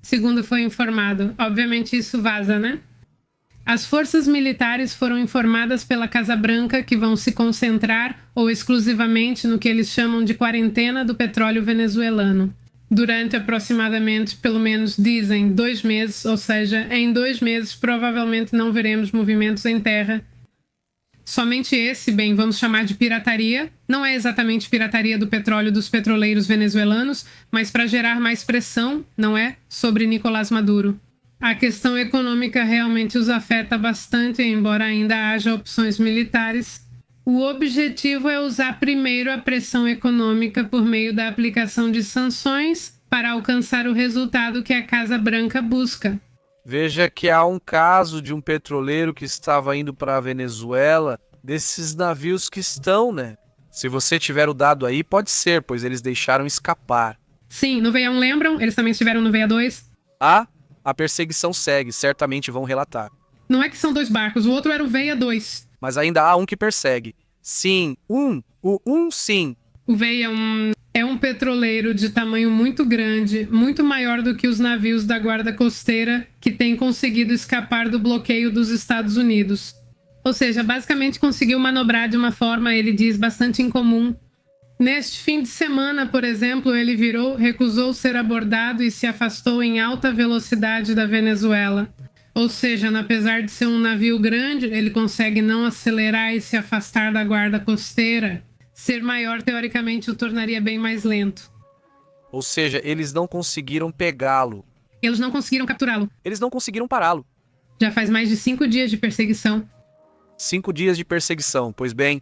Segundo foi informado. Obviamente isso vaza, né? As forças militares foram informadas pela Casa Branca que vão se concentrar ou exclusivamente no que eles chamam de quarentena do petróleo venezuelano. Durante aproximadamente, pelo menos dizem, 2 meses, ou seja, em 2 meses provavelmente não veremos movimentos em terra. Somente esse, vamos chamar de pirataria, não é exatamente pirataria do petróleo dos petroleiros venezuelanos, mas para gerar mais pressão, não é, sobre Nicolás Maduro. A questão econômica realmente os afeta bastante, embora ainda haja opções militares. O objetivo é usar primeiro a pressão econômica por meio da aplicação de sanções para alcançar o resultado que a Casa Branca busca. Veja que há um caso de um petroleiro que estava indo para a Venezuela, desses navios que estão, né? Se você tiver o dado aí, pode ser, pois eles deixaram escapar. Sim, no VEA1 lembram? Eles também estiveram no VEA2? A perseguição segue, certamente vão relatar. Não é que são 2 barcos, o outro era o VEA2. Mas ainda há um que persegue. Sim, sim. O VEA1 é um petroleiro de tamanho muito grande, muito maior do que os navios da Guarda Costeira que têm conseguido escapar do bloqueio dos Estados Unidos. Ou seja, basicamente conseguiu manobrar de uma forma, ele diz, bastante incomum. Neste fim de semana, por exemplo, ele recusou ser abordado e se afastou em alta velocidade da Venezuela. Ou seja, apesar de ser um navio grande, ele consegue não acelerar e se afastar da guarda costeira. Ser maior, teoricamente, o tornaria bem mais lento. Ou seja, eles não conseguiram pegá-lo. Eles não conseguiram capturá-lo. Eles não conseguiram pará-lo. Já faz mais de 5 dias de perseguição. 5 dias de perseguição, pois bem.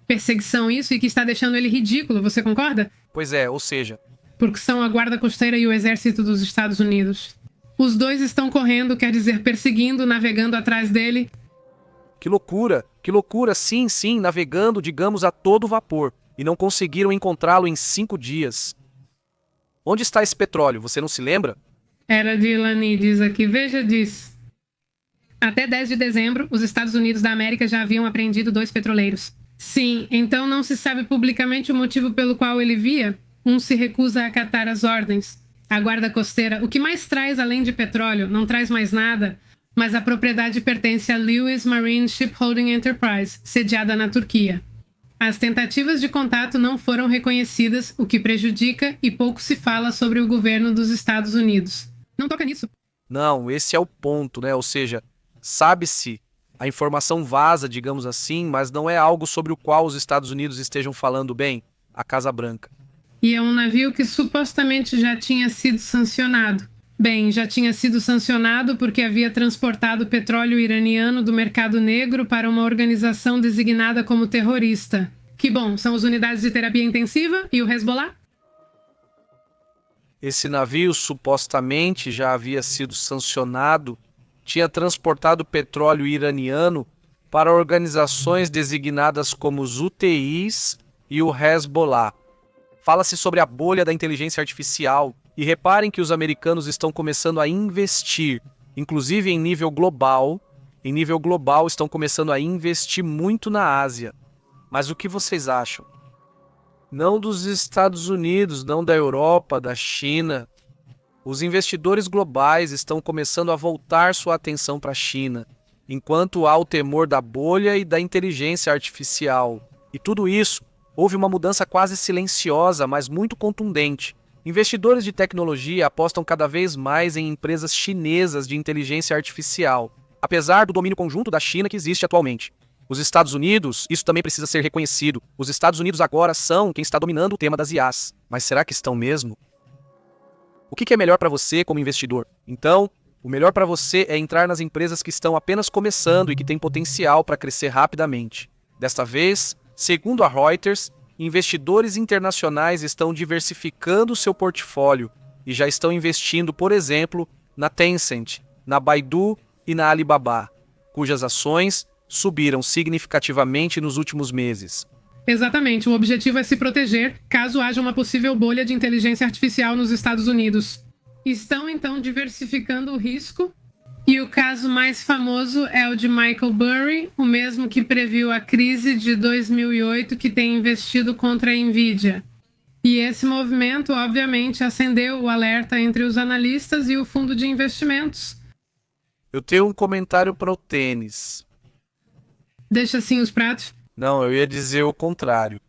Perseguição isso e que está deixando ele ridículo, você concorda? Pois é, ou seja... Porque são a guarda costeira e o exército dos Estados Unidos. Os dois estão correndo, quer dizer, perseguindo, navegando atrás dele. Que loucura, sim, navegando, digamos, a todo vapor, e não conseguiram encontrá-lo em 5 dias. Onde está esse petróleo, você não se lembra? Era Dylan, diz aqui, veja, diz. Até 10 de dezembro, os Estados Unidos da América já haviam apreendido 2 petroleiros. Sim, então não se sabe publicamente o motivo pelo qual ele via. Um se recusa a acatar as ordens. A guarda costeira, o que mais traz além de petróleo, não traz mais nada, mas a propriedade pertence a Lewis Marine Shipholding Enterprise, sediada na Turquia. As tentativas de contato não foram reconhecidas, o que prejudica e pouco se fala sobre o governo dos Estados Unidos. Não toca nisso. Não, esse é o ponto, né? Ou seja, sabe-se, a informação vaza, digamos assim, mas não é algo sobre o qual os Estados Unidos estejam falando bem, a Casa Branca. E é um navio que supostamente já tinha sido sancionado. Bem, já tinha sido sancionado porque havia transportado petróleo iraniano do mercado negro para uma organização designada como terrorista. Que bom, são as unidades de terapia intensiva e o Hezbollah? Esse navio supostamente já havia sido sancionado, tinha transportado petróleo iraniano para organizações designadas como os UTIs e o Hezbollah. Fala-se sobre a bolha da inteligência artificial, e reparem que os americanos estão começando a investir, inclusive em nível global. Em nível global estão começando a investir muito na Ásia. Mas o que vocês acham? Não dos Estados Unidos, não da Europa, da China. Os investidores globais estão começando a voltar sua atenção para a China, enquanto há o temor da bolha e da inteligência artificial. E tudo isso, houve uma mudança quase silenciosa, mas muito contundente. Investidores de tecnologia apostam cada vez mais em empresas chinesas de inteligência artificial, apesar do domínio conjunto da China que existe atualmente. Os Estados Unidos, isso também precisa ser reconhecido, os Estados Unidos agora são quem está dominando o tema das IAs. Mas será que estão mesmo? O que é melhor para você como investidor? Então, o melhor para você é entrar nas empresas que estão apenas começando e que têm potencial para crescer rapidamente. Desta vez, segundo a Reuters, investidores internacionais estão diversificando seu portfólio e já estão investindo, por exemplo, na Tencent, na Baidu e na Alibaba, cujas ações subiram significativamente nos últimos meses. Exatamente, o objetivo é se proteger caso haja uma possível bolha de inteligência artificial nos Estados Unidos. Estão então diversificando o risco. E o caso mais famoso é o de Michael Burry, o mesmo que previu a crise de 2008 que tem investido contra a Nvidia. E esse movimento, obviamente, acendeu o alerta entre os analistas e o fundo de investimentos. Eu tenho um comentário para o tênis. Deixa assim os pratos. Não, eu ia dizer o contrário.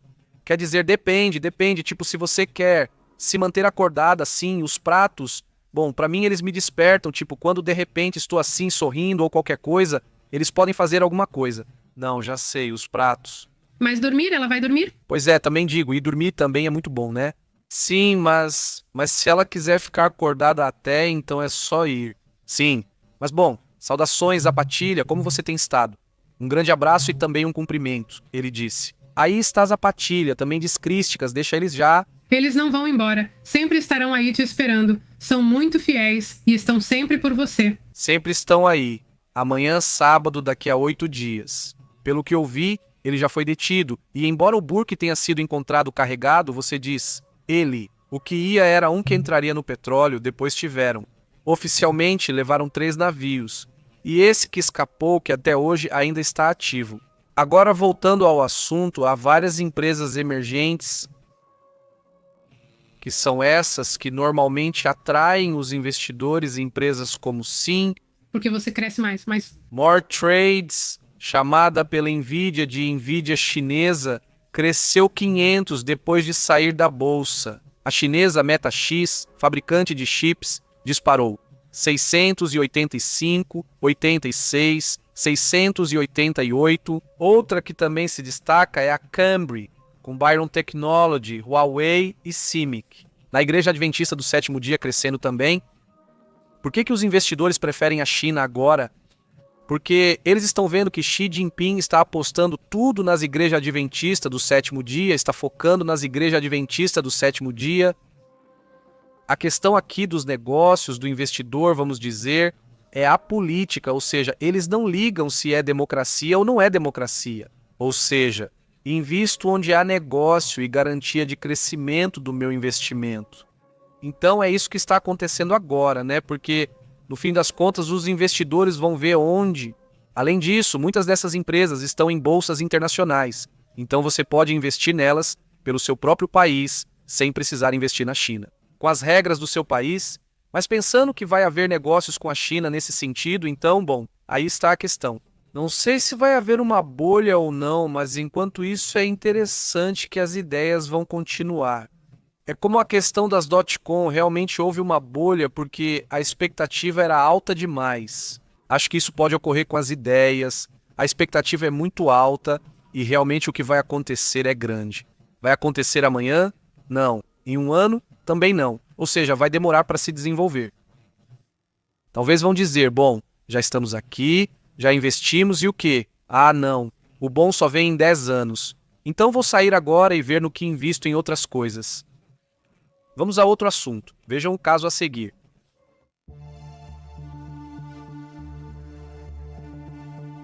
Quer dizer, depende. Tipo, se você quer se manter acordada assim, os pratos... Bom, pra mim eles me despertam, tipo, quando de repente estou assim, sorrindo ou qualquer coisa, eles podem fazer alguma coisa. Não, já sei, os pratos. Mas dormir, ela vai dormir? Pois é, também digo, e dormir também é muito bom, né? Sim, mas se ela quiser ficar acordada até, então é só ir. Sim, mas bom, saudações, Zapatilha, como você tem estado? Um grande abraço e também um cumprimento, ele disse. Aí está Zapatilha, também diz crísticas, deixa eles já... Eles não vão embora, sempre estarão aí te esperando. São muito fiéis e estão sempre por você. Sempre estão aí. Amanhã, sábado, daqui a 8 dias. Pelo que eu vi, ele já foi detido. E embora o Burke tenha sido encontrado carregado, você diz, ele, o que ia era um que entraria no petróleo, depois tiveram. Oficialmente, levaram 3 navios. E esse que escapou, que até hoje ainda está ativo. Agora, voltando ao assunto, há várias empresas emergentes que são essas que normalmente atraem os investidores, empresas como Sim, porque você cresce mais, mas... More Trades, chamada pela Nvidia de Nvidia chinesa, cresceu 500 depois de sair da bolsa. A chinesa MetaX, fabricante de chips, disparou 685, 86, 688. Outra que também se destaca é a Cambly, com Byron Technology, Huawei e Simic. Na Igreja Adventista do Sétimo Dia crescendo também. Por que os investidores preferem a China agora? Porque eles estão vendo que Xi Jinping está apostando tudo nas Igrejas Adventistas do Sétimo Dia, está focando nas Igrejas Adventistas do Sétimo Dia. A questão aqui dos negócios, do investidor, vamos dizer, é a política, ou seja, eles não ligam se é democracia ou não é democracia. Ou seja, invisto onde há negócio e garantia de crescimento do meu investimento. Então é isso que está acontecendo agora, né? Porque, no fim das contas, os investidores vão ver onde. Além disso, muitas dessas empresas estão em bolsas internacionais. Então você pode investir nelas pelo seu próprio país, sem precisar investir na China. Com as regras do seu país, mas pensando que vai haver negócios com a China nesse sentido, então, bom, aí está a questão. Não sei se vai haver uma bolha ou não, mas enquanto isso é interessante que as ideias vão continuar. É como a questão das .com, realmente houve uma bolha porque a expectativa era alta demais. Acho que isso pode ocorrer com as ideias, a expectativa é muito alta e realmente o que vai acontecer é grande. Vai acontecer amanhã? Não. Em um ano? Também não. Ou seja, vai demorar para se desenvolver. Talvez vão dizer, bom, já estamos aqui, já investimos e o quê? Ah, não. O bom só vem em 10 anos. Então vou sair agora e ver no que invisto em outras coisas. Vamos a outro assunto. Vejam o caso a seguir.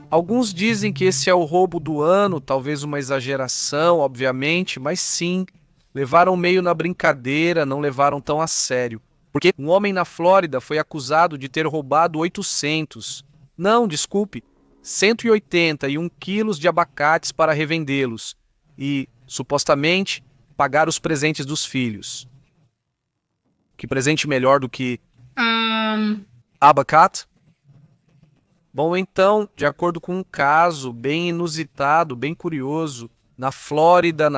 Alguns dizem que esse é o roubo do ano, talvez uma exageração, obviamente, mas sim, levaram meio na brincadeira, não levaram tão a sério. Porque um homem na Flórida foi acusado de ter roubado 181 quilos de abacates para revendê-los e, supostamente, pagar os presentes dos filhos. Que presente melhor do que abacate? Bom, então, de acordo com um caso bem inusitado, bem curioso, na Flórida,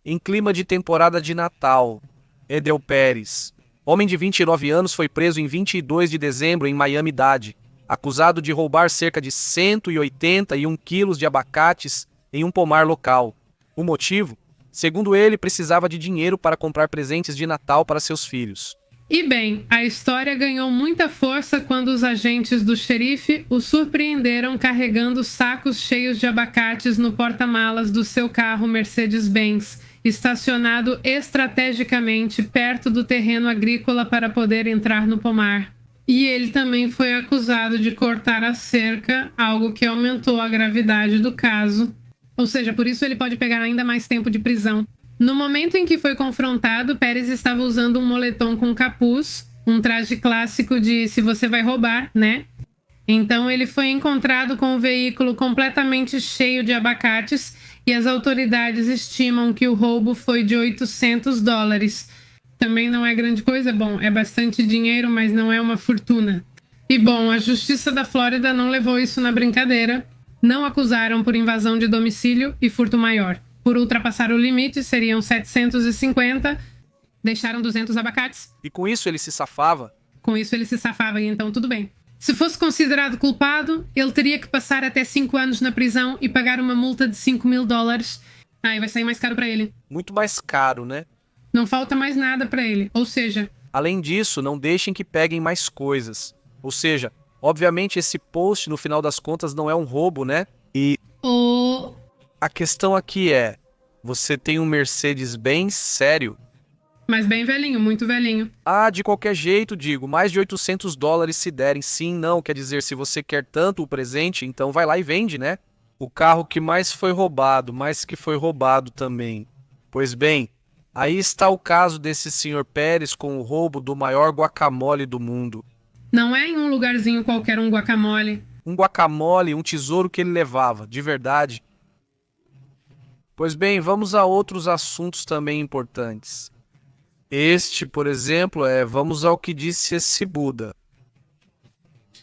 em clima de temporada de Natal, Edel Pérez, homem de 29 anos, foi preso em 22 de dezembro em Miami-Dade, acusado de roubar cerca de 181 quilos de abacates em um pomar local. O motivo? Segundo ele, precisava de dinheiro para comprar presentes de Natal para seus filhos. E bem, a história ganhou muita força quando os agentes do xerife o surpreenderam carregando sacos cheios de abacates no porta-malas do seu carro Mercedes-Benz, estacionado estrategicamente perto do terreno agrícola para poder entrar no pomar. E ele também foi acusado de cortar a cerca, algo que aumentou a gravidade do caso. Ou seja, por isso ele pode pegar ainda mais tempo de prisão. No momento em que foi confrontado, Pérez estava usando um moletom com capuz, um traje clássico de se você vai roubar, né? Então ele foi encontrado com o veículo completamente cheio de abacates e as autoridades estimam que o roubo foi de $800. Também não é grande coisa, bom, é bastante dinheiro, mas não é uma fortuna. E bom, a Justiça da Flórida não levou isso na brincadeira, não acusaram por invasão de domicílio e furto maior. Por ultrapassar o limite, seriam 750, deixaram 200 abacates. E com isso ele se safava? Com isso ele se safava, e então tudo bem. Se fosse considerado culpado, ele teria que passar até 5 anos na prisão e pagar uma multa de $5.000. Aí vai sair mais caro para ele. Muito mais caro, né? Não falta mais nada para ele, ou seja... Além disso, não deixem que peguem mais coisas. Ou seja, obviamente esse post, no final das contas, não é um roubo, né? E... A questão aqui é, você tem um Mercedes-Benz sério? Mas bem velhinho, muito velhinho. Ah, de qualquer jeito, digo, mais de $800 se derem. Sim, não, quer dizer, se você quer tanto o presente, então vai lá e vende, né? O carro que mais foi roubado, mais que foi roubado também. Pois bem, aí está o caso desse Sr. Pérez com o roubo do maior guacamole do mundo. Não é em um lugarzinho qualquer um guacamole. Um guacamole, um tesouro que ele levava, de verdade. Pois bem, vamos a outros assuntos também importantes. Este, por exemplo, vamos ao que disse esse Buda.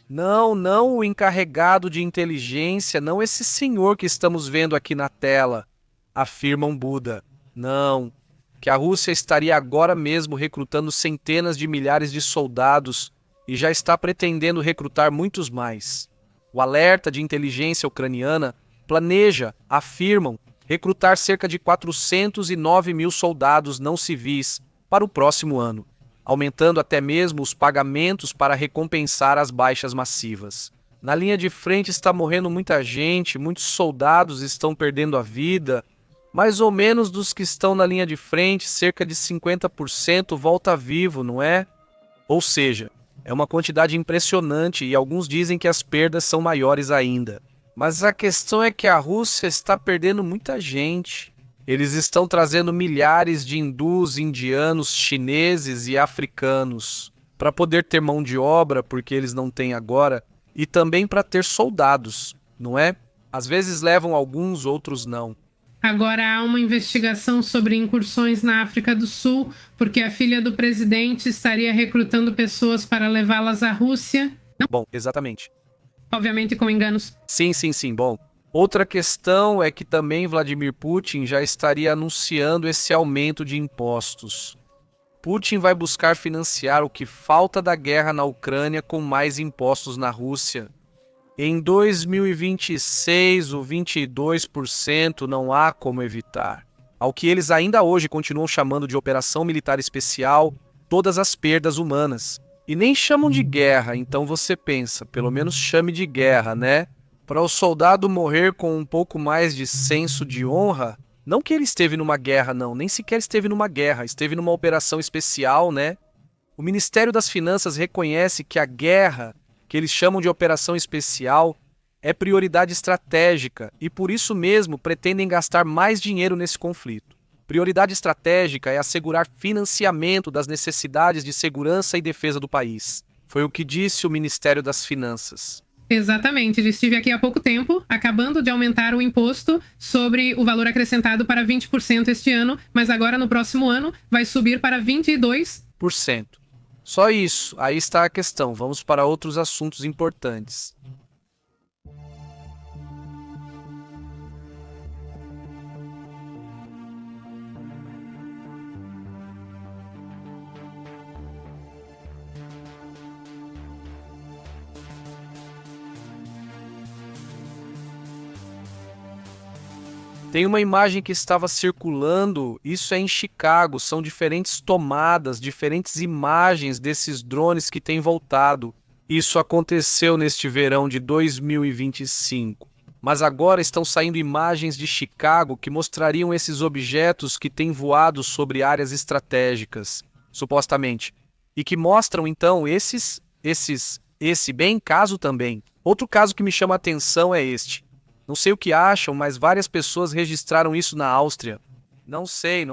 Não o encarregado de inteligência, não esse senhor que estamos vendo aqui na tela, afirma um Buda. Não, que a Rússia estaria agora mesmo recrutando centenas de milhares de soldados e já está pretendendo recrutar muitos mais. O alerta de inteligência ucraniana planeja, afirmam, recrutar cerca de 409 mil soldados não civis para o próximo ano, aumentando até mesmo os pagamentos para recompensar as baixas massivas. Na linha de frente está morrendo muita gente, muitos soldados estão perdendo a vida, Mais ou menos dos que estão na linha de frente, cerca de 50% volta vivo, não é? Ou seja, é uma quantidade impressionante e alguns dizem que as perdas são maiores ainda. Mas a questão é que a Rússia está perdendo muita gente. Eles estão trazendo milhares de hindus, indianos, chineses e africanos para poder ter mão de obra, porque eles não têm agora, e também para ter soldados, não é? Às vezes levam alguns, outros não. Agora há uma investigação sobre incursões na África do Sul, porque a filha do presidente estaria recrutando pessoas para levá-las à Rússia. Bom, exatamente. Obviamente com enganos. Sim. Bom, outra questão é que também Vladimir Putin já estaria anunciando esse aumento de impostos. Putin vai buscar financiar o que falta da guerra na Ucrânia com mais impostos na Rússia. Em 2026, o 22% não há como evitar. Ao que eles ainda hoje continuam chamando de operação militar especial, todas as perdas humanas. E nem chamam de guerra, então você pensa, pelo menos chame de guerra, né? Para o soldado morrer com um pouco mais de senso de honra, não que ele esteve numa guerra não, nem sequer esteve numa guerra, esteve numa operação especial, né? O Ministério das Finanças reconhece que a guerra, que eles chamam de operação especial, é prioridade estratégica e por isso mesmo pretendem gastar mais dinheiro nesse conflito. Prioridade estratégica é assegurar financiamento das necessidades de segurança e defesa do país. Foi o que disse o Ministério das Finanças. Exatamente, ele estive aqui há pouco tempo, acabando de aumentar o imposto sobre o valor acrescentado para 20% este ano, mas agora no próximo ano vai subir para 22%. Só isso, aí está a questão. Vamos para outros assuntos importantes. Tem uma imagem que estava circulando, isso é em Chicago, são diferentes tomadas, diferentes imagens desses drones que têm voltado. Isso aconteceu neste verão de 2025. Mas agora estão saindo imagens de Chicago que mostrariam esses objetos que têm voado sobre áreas estratégicas, supostamente. E que mostram, então, esse bem caso também. Outro caso que me chama a atenção é este. Não sei o que acham, mas várias pessoas registraram isso na Áustria. Não sei.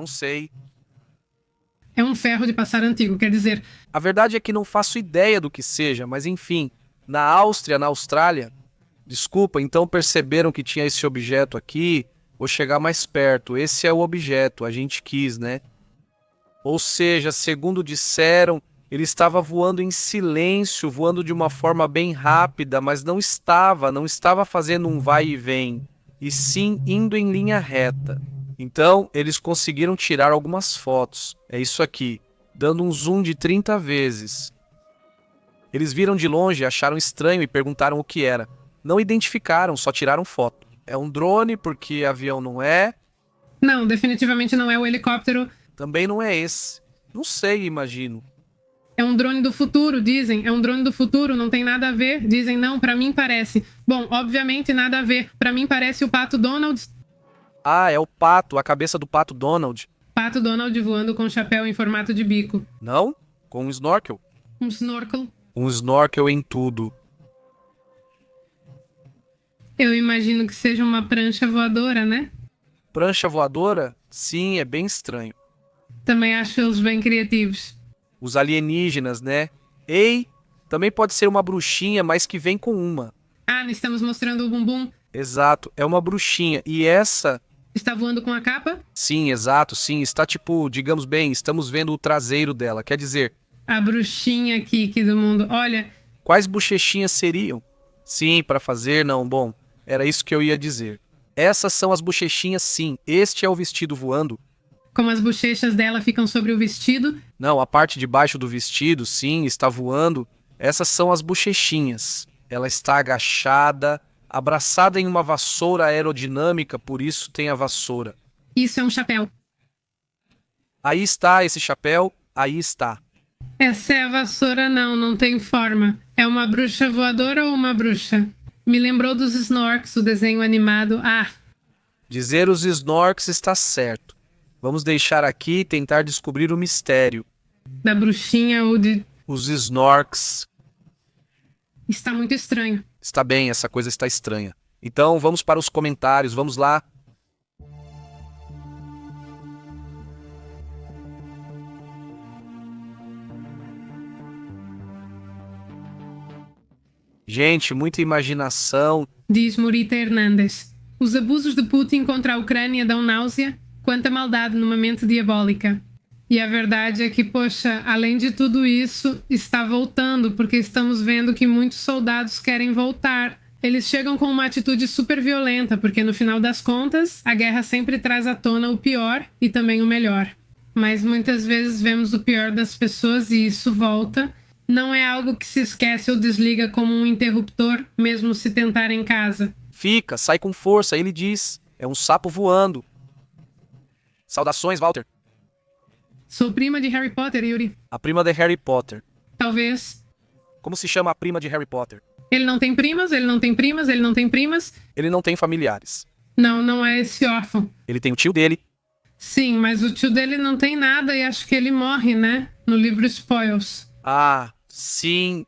É um ferro de passar antigo, quer dizer... A verdade é que não faço ideia do que seja, mas enfim, na Áustria, na Austrália... Desculpa, então perceberam que tinha esse objeto aqui? Vou chegar mais perto. Esse é o objeto, a gente quis, né? Ou seja, segundo disseram, ele estava voando em silêncio, voando de uma forma bem rápida, mas não estava fazendo um vai e vem, e sim indo em linha reta. Então, eles conseguiram tirar algumas fotos. É isso aqui, dando um zoom de 30 vezes. Eles viram de longe, acharam estranho e perguntaram o que era. Não identificaram, só tiraram foto. É um drone, porque avião não é. Não, definitivamente não é o helicóptero. Também não é esse. Não sei, imagino. É um drone do futuro, dizem. É um drone do futuro, não tem nada a ver. Dizem, não, pra mim parece. Bom, obviamente nada a ver. Pra mim parece o Pato Donald. Ah, é o pato, a cabeça do Pato Donald. Pato Donald voando com chapéu em formato de bico. Não? Com um snorkel. Um snorkel. Um snorkel em tudo. Eu imagino que seja uma prancha voadora, né? Prancha voadora? Sim, é bem estranho. Também acho eles bem criativos. Os alienígenas, né? Ei, também pode ser uma bruxinha, mas que vem com uma. Ah, estamos mostrando o bumbum. Exato, é uma bruxinha. E essa... Está voando com a capa? Sim, exato, sim. Está tipo, digamos bem, estamos vendo o traseiro dela. Quer dizer... A bruxinha Kiki do mundo. Olha... Quais bochechinhas seriam? Sim, para fazer, não, bom... Era isso que eu ia dizer. Essas são as bochechinhas, sim. Este é o vestido voando. Como as bochechas dela ficam sobre o vestido? Não, a parte de baixo do vestido, sim, está voando. Essas são as bochechinhas. Ela está agachada, abraçada em uma vassoura aerodinâmica, por isso tem a vassoura. Isso é um chapéu. Aí está esse chapéu, aí está. Essa é a vassoura não tem forma. É uma bruxa voadora ou uma bruxa? Me lembrou dos Snorks, o desenho animado. Ah! Dizer os Snorks está certo. Vamos deixar aqui e tentar descobrir o mistério. Da bruxinha ou de... Os Snorks. Está muito estranho. Está bem, essa coisa está estranha. Então, vamos para os comentários, vamos lá. Gente, muita imaginação. Diz Morita Hernandes. Os abusos de Putin contra a Ucrânia dão náusea? Quanta maldade numa mente diabólica. E a verdade é que, poxa, além de tudo isso, está voltando, porque estamos vendo que muitos soldados querem voltar. Eles chegam com uma atitude super violenta, porque no final das contas, a guerra sempre traz à tona o pior e também o melhor. Mas muitas vezes vemos o pior das pessoas e isso volta. Não é algo que se esquece ou desliga como um interruptor, mesmo se tentar em casa. Fica, sai com força, ele diz. É um sapo voando. Saudações, Walter. Sou prima de Harry Potter, Yuri. A prima de Harry Potter. Talvez. Como se chama a prima de Harry Potter? Ele não tem primas, ele não tem primas, ele não tem primas. Ele não tem familiares. Não, não é esse órfão. Ele tem o tio dele. Sim, mas o tio dele não tem nada e acho que ele morre, né? No livro Spoils. Ah, sim.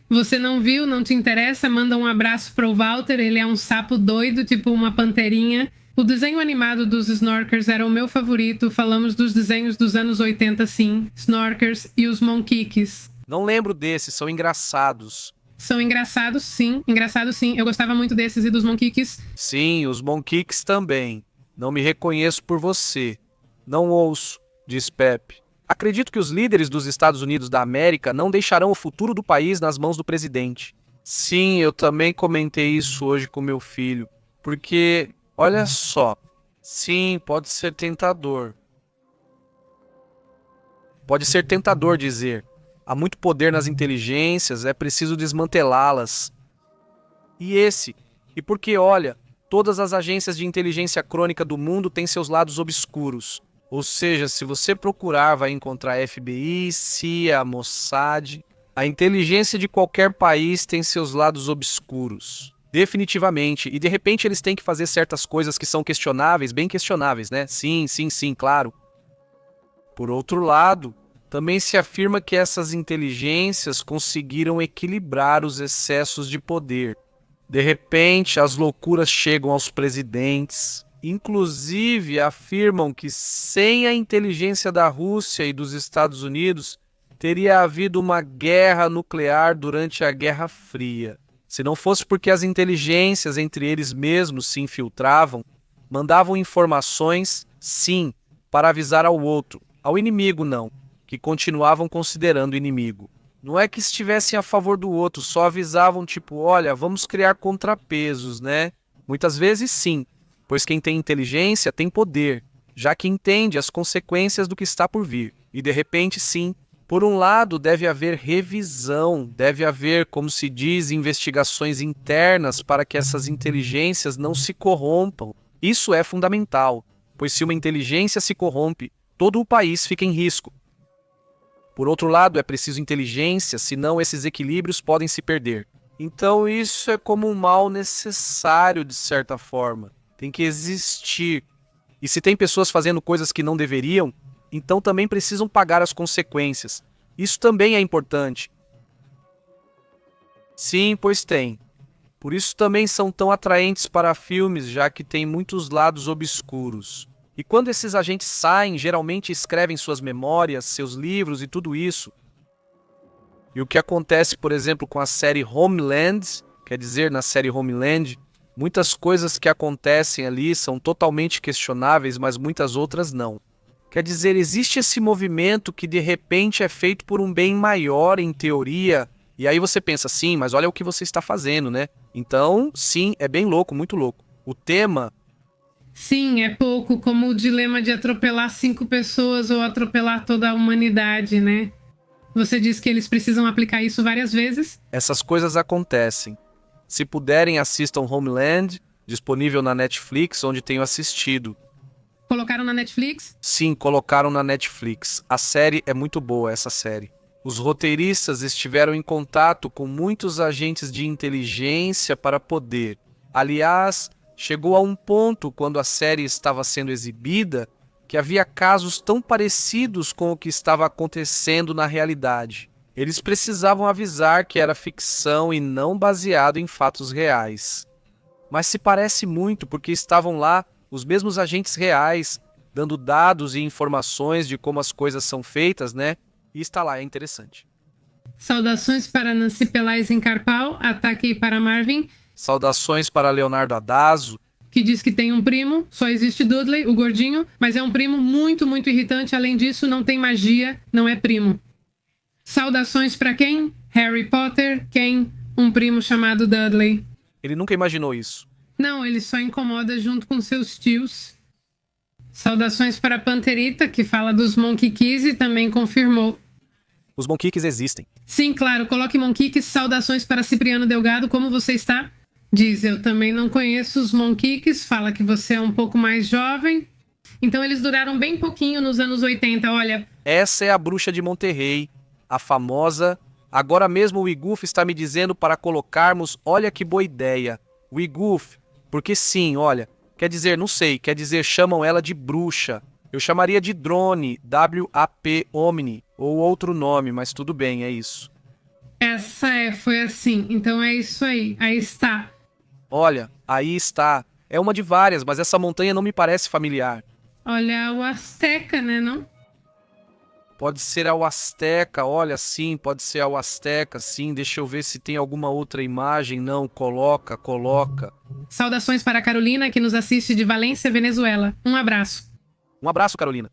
Você não viu, não te interessa? Manda um abraço pro Walter, ele é um sapo doido, tipo uma panterinha. O desenho animado dos Snorkers era o meu favorito. Falamos dos desenhos dos anos 80, sim. Snorkers e os Monkikis. Não lembro desses, são engraçados. São engraçados, sim. Engraçados, sim. Eu gostava muito desses e dos Monkikis. Sim, os Monkikis também. Não me reconheço por você. Não ouço, diz Pepe. Acredito que os líderes dos Estados Unidos da América não deixarão o futuro do país nas mãos do presidente. Sim, eu também comentei isso hoje com meu filho. Porque, olha só, sim, pode ser tentador. Pode ser tentador dizer: há muito poder nas inteligências, é preciso desmantelá-las. E porque, olha, todas as agências de inteligência crônica do mundo têm seus lados obscuros. Ou seja, se você procurar, vai encontrar FBI, CIA, Mossad. A inteligência de qualquer país tem seus lados obscuros. Definitivamente. E de repente eles têm que fazer certas coisas que são questionáveis, bem questionáveis, né? Sim, claro. Por outro lado, também se afirma que essas inteligências conseguiram equilibrar os excessos de poder. De repente, as loucuras chegam aos presidentes. Inclusive, afirmam que sem a inteligência da Rússia e dos Estados Unidos, teria havido uma guerra nuclear durante a Guerra Fria. Se não fosse porque as inteligências entre eles mesmos se infiltravam, mandavam informações, sim, para avisar ao outro, ao inimigo não, que continuavam considerando inimigo. Não é que estivessem a favor do outro, só avisavam tipo, olha, vamos criar contrapesos, né? Muitas vezes sim, pois quem tem inteligência tem poder, já que entende as consequências do que está por vir. E de repente sim, por um lado deve haver revisão, deve haver, como se diz, investigações internas para que essas inteligências não se corrompam. Isso é fundamental, pois se uma inteligência se corrompe, todo o país fica em risco. Por outro lado, é preciso inteligência, senão esses equilíbrios podem se perder. Então isso é como um mal necessário, de certa forma. Tem que existir. E se tem pessoas fazendo coisas que não deveriam, então também precisam pagar as consequências. Isso também é importante. Sim, pois tem. Por isso também são tão atraentes para filmes, já que tem muitos lados obscuros. E quando esses agentes saem, geralmente escrevem suas memórias, seus livros e tudo isso. E o que acontece, por exemplo, com a série Homeland, quer dizer, na série Homeland, muitas coisas que acontecem ali são totalmente questionáveis, mas muitas outras não. Quer dizer, existe esse movimento que de repente é feito por um bem maior, em teoria. E aí você pensa, sim, mas olha o que você está fazendo, né? Então, sim, é bem louco, muito louco. O tema... Sim, é pouco como o dilema de atropelar 5 pessoas ou atropelar toda a humanidade, né? Você diz que eles precisam aplicar isso várias vezes? Essas coisas acontecem. Se puderem, assistam Homeland, disponível na Netflix, onde tenho assistido. Colocaram na Netflix? Sim, colocaram na Netflix. A série é muito boa, essa série. Os roteiristas estiveram em contato com muitos agentes de inteligência para poder. Aliás, Chegou a um ponto, quando a série estava sendo exibida, que havia casos tão parecidos com o que estava acontecendo na realidade. Eles precisavam avisar que era ficção e não baseado em fatos reais. Mas se parece muito porque estavam lá os mesmos agentes reais, dando dados e informações de como as coisas são feitas, né? E está lá, é interessante. Saudações para Nancy Peláez em Carpal, ataque para Marvin, Saudações para Leonardo Adazo, que diz que tem um primo, só existe Dudley, o gordinho, mas é um primo muito, muito irritante, além disso não tem magia, não é primo. Saudações para quem? Harry Potter, quem? Um primo chamado Dudley. ele nunca imaginou isso. Não, ele só incomoda junto com seus tios. Saudações para Panterita, que fala dos Monkey Kids e também confirmou. Os Monkikis existem. Sim, claro, coloque Monkikis. Saudações para Cipriano Delgado, como você está? Diz, eu também não conheço os Monkikis, fala que você é um pouco mais jovem. Então eles duraram bem pouquinho nos anos 80, olha. Essa é a bruxa de Monterrey, a famosa. Agora mesmo o Iguf está me dizendo para colocarmos, olha que boa ideia, o Iguf, porque sim, olha, quer dizer, não sei, quer dizer, chamam ela de bruxa. Eu chamaria de drone, W-A-P Omni, ou outro nome, mas tudo bem, é isso. Foi assim, então é isso aí, aí está. Olha, aí está. É uma de várias, mas essa montanha não me parece familiar. Olha o Azteca, né, não? Pode ser a Huasteca, olha, sim, pode ser a Huasteca, sim. Deixa eu ver se tem alguma outra imagem. Não, coloca. Saudações para a Carolina, que nos assiste de Valência, Venezuela. Um abraço. Um abraço, Carolina.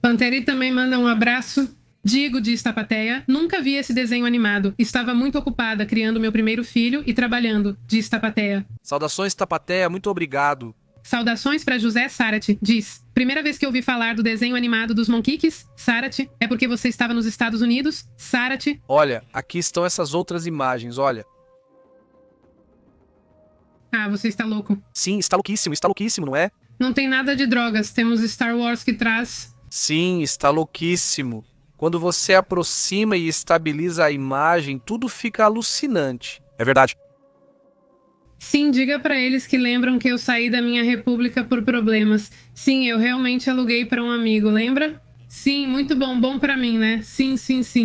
Panteri também manda um abraço. Digo, diz Tapateia, nunca vi esse desenho animado. Estava muito ocupada criando meu primeiro filho e trabalhando, diz Tapateia. Saudações, Tapateia, muito obrigado. Saudações para José Sarati, diz. Primeira vez que ouvi falar do desenho animado dos Monkikis, Sarati, é porque você estava nos Estados Unidos? Sarati. Olha, aqui estão essas outras imagens, olha. Ah, você está louco. Sim, está louquíssimo, não é? Não tem nada de drogas, temos Star Wars que traz... Sim, está louquíssimo. Quando você aproxima e estabiliza a imagem, tudo fica alucinante. É verdade. Sim, diga pra eles que lembram que eu saí da minha república por problemas. Sim, eu realmente aluguei pra um amigo, lembra? Sim, muito bom pra mim, né? Sim,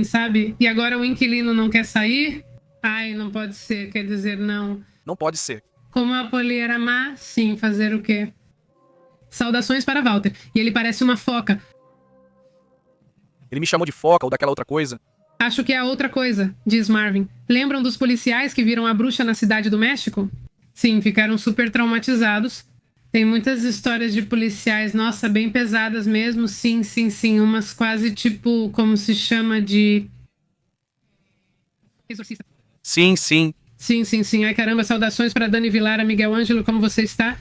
sabe? E agora o inquilino não quer sair? Ai, não pode ser, quer dizer, não. Não pode ser. Como a Poli era má? Sim, fazer o quê? Saudações para Walter. E ele parece uma foca. Ele me chamou de foca ou daquela outra coisa. Acho que é a outra coisa, diz Marvin. Lembram dos policiais que viram a bruxa na cidade do México? Sim, ficaram super traumatizados. Tem muitas histórias de policiais, nossa, bem pesadas mesmo. Sim. Umas quase tipo, como se chama de... Exorcista. Sim. Sim. Ai, caramba, saudações para Dani Vilara, Miguel Ângelo, como você está?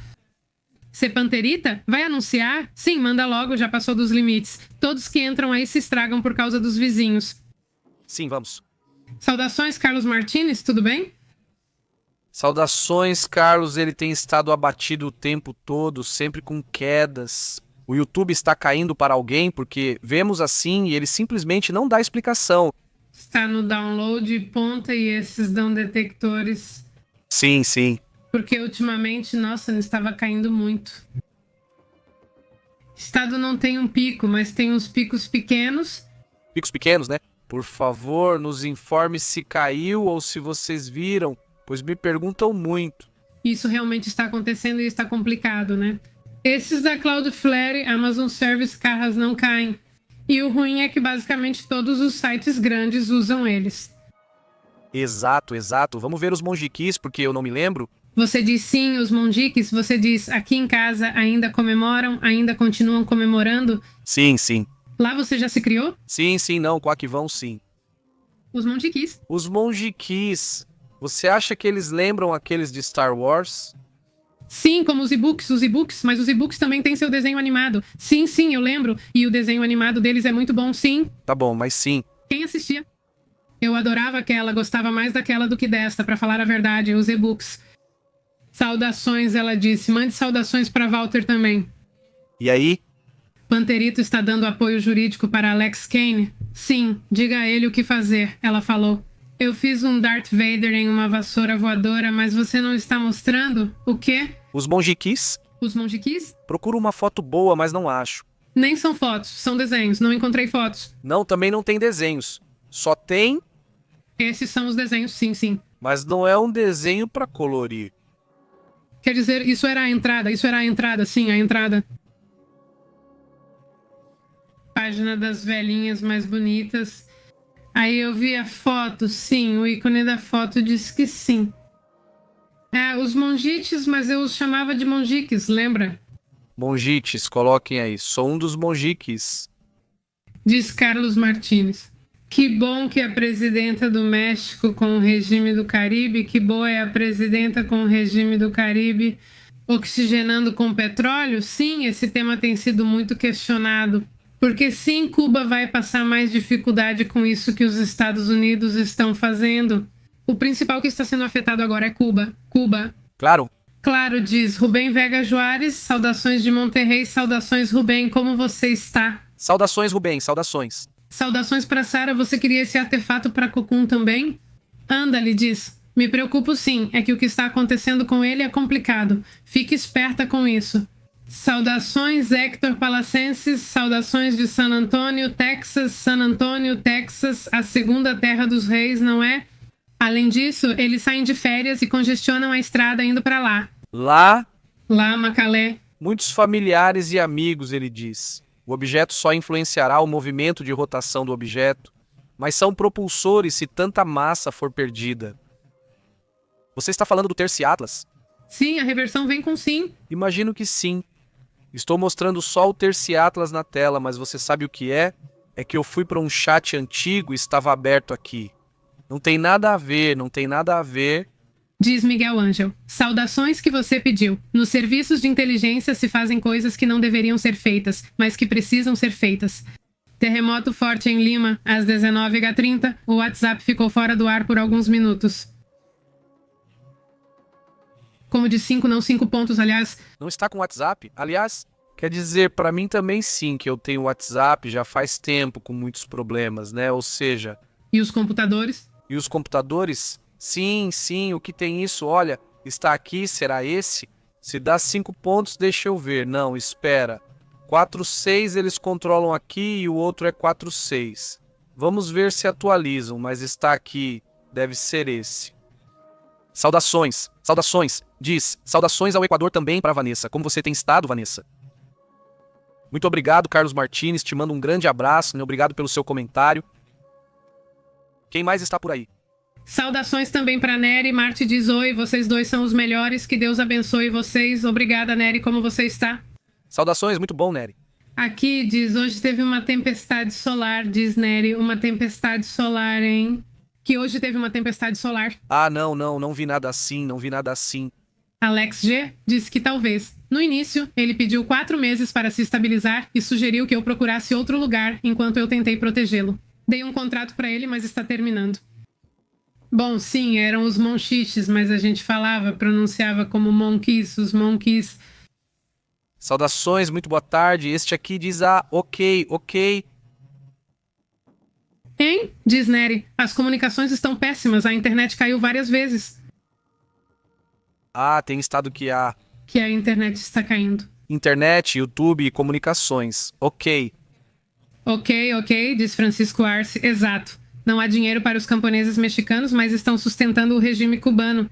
Ser Panterita? Vai anunciar? Sim, manda logo, já passou dos limites. Todos que entram aí se estragam por causa dos vizinhos. Sim, vamos. Saudações, Carlos Martínez, tudo bem? Saudações, Carlos. Ele tem estado abatido o tempo todo, sempre com quedas. O YouTube está caindo para alguém porque vemos assim e ele simplesmente não dá explicação. Está no download, ponta e esses dão detectores. Sim. Porque ultimamente, nossa, não estava caindo muito. Estado não tem um pico, mas tem uns picos pequenos. Picos pequenos, né? Por favor, nos informe se caiu ou se vocês viram, pois me perguntam muito. Isso realmente está acontecendo e está complicado, né? Esses da Cloudflare, Amazon Service, carras não caem. E o ruim é que basicamente todos os sites grandes usam eles. Exato. Vamos ver os monjiquis, porque eu não me lembro. Você diz sim, os monjiques, você diz aqui em casa ainda comemoram, ainda continuam comemorando? Sim. Lá você já se criou? Sim, não, quack vão sim. Os monjiquis. Os monjiquis. Você acha que eles lembram aqueles de Star Wars? Sim, como os e-books, mas os e-books também têm seu desenho animado. Sim, eu lembro. E o desenho animado deles é muito bom, sim. Tá bom, mas sim. Quem assistia? Eu adorava aquela, gostava mais daquela do que desta, pra falar a verdade, os e-books. Saudações, ela disse. Mande saudações para Walter também. E aí? Panterito está dando apoio jurídico para Alex Kane? Sim, diga a ele o que fazer, ela falou. Eu fiz um Darth Vader em uma vassoura voadora, mas você não está mostrando o quê? Os monjiquis? Os monjiquis? Procuro uma foto boa, mas não acho. Nem são fotos, são desenhos. Não encontrei fotos. Não, também não tem desenhos. Só tem, Esses são os desenhos, sim, sim. mas não é um desenho pra colorir. Quer dizer, isso era a entrada, sim, a entrada. Página das velhinhas mais bonitas. Aí eu vi a foto, sim, o ícone da foto diz que sim. É, os monjites, mas eu os chamava de monjiques, lembra? Monjites, coloquem aí. Sou um dos monjiques. Diz Carlos Martínez. Que bom que a presidenta do México com o regime do Caribe, que boa é a presidenta com o regime do Caribe oxigenando com petróleo? Sim, esse tema tem sido muito questionado. Porque sim, Cuba vai passar mais dificuldade com isso que os Estados Unidos estão fazendo. O principal que está sendo afetado agora é Cuba. Cuba. Claro, Claro, diz Rubem Vega Juarez. Saudações de Monterrey. Saudações, Rubem. Como você está? saudações, Rubem, saudações. Saudações para Sara. Você queria esse artefato para Cocum também? Anda-lhe, diz. Me preocupo sim. É que o que está acontecendo com ele é complicado. Fique esperta com isso. Saudações, Hector Palacenses. Saudações de San Antonio, Texas. San Antonio, Texas, a segunda terra dos reis, não é? Além disso, eles saem de férias e congestionam a estrada indo para lá. Lá, Macalé. muitos familiares e amigos, ele diz. O objeto só influenciará o movimento de rotação do objeto, mas são propulsores se tanta massa for perdida. Você está falando do Terce Atlas? Sim, a reversão vem com sim. Imagino que sim. Estou mostrando só o Terce Atlas na tela, mas você sabe o que é? É que eu fui para um chat antigo e estava aberto aqui. Não tem nada a ver, não tem nada a ver. Diz Miguel Ângel. Saudações que você pediu. Nos serviços de inteligência se fazem coisas que não deveriam ser feitas, mas que precisam ser feitas. Terremoto forte em Lima, às 19h30. O WhatsApp ficou fora do ar por alguns minutos. Como de 5, não 5 pontos, aliás. Não está com WhatsApp? Aliás, quer dizer, para mim também sim, que eu tenho WhatsApp já faz tempo com muitos problemas, né? Ou seja, E os computadores? e os computadores? Sim, sim, o que tem isso? Olha, está aqui, será esse? Se dá 5 pontos, deixa eu ver. Não, espera. 4-6 eles controlam aqui e o outro é 4-6. Vamos ver se atualizam, mas está aqui. Deve ser esse. Saudações, saudações. Diz, saudações ao Equador também para Vanessa. Como você tem estado, Vanessa? Muito obrigado, Carlos Martínez. Te mando um grande abraço, né? Obrigado pelo seu comentário. Quem mais está por aí? Saudações também para Nery. Marte diz oi, vocês dois são os melhores. Que Deus abençoe vocês. Obrigada, Nery. Como você está? Saudações, muito bom, Nery. Aqui diz, hoje teve uma tempestade solar, diz Nery. Uma tempestade solar, hein? Que hoje teve uma tempestade solar. Ah, não vi nada assim, não vi nada assim. Alex G disse que talvez. No início, ele pediu 4 meses para se estabilizar e sugeriu que eu procurasse outro lugar enquanto eu tentei protegê-lo. Dei um contrato para ele, mas está terminando. Bom, sim, eram os monchiches, mas a gente pronunciava como monkeys, os monkeys. Saudações, muito boa tarde. Este aqui diz, ok. Hein? Diz Nery. As comunicações estão péssimas, a internet caiu várias vezes. Ah, tem estado que há Que a internet está caindo. internet, YouTube e comunicações. Ok. Ok, diz Francisco Arce. Exato. Não há dinheiro para os camponeses mexicanos, mas estão sustentando o regime cubano.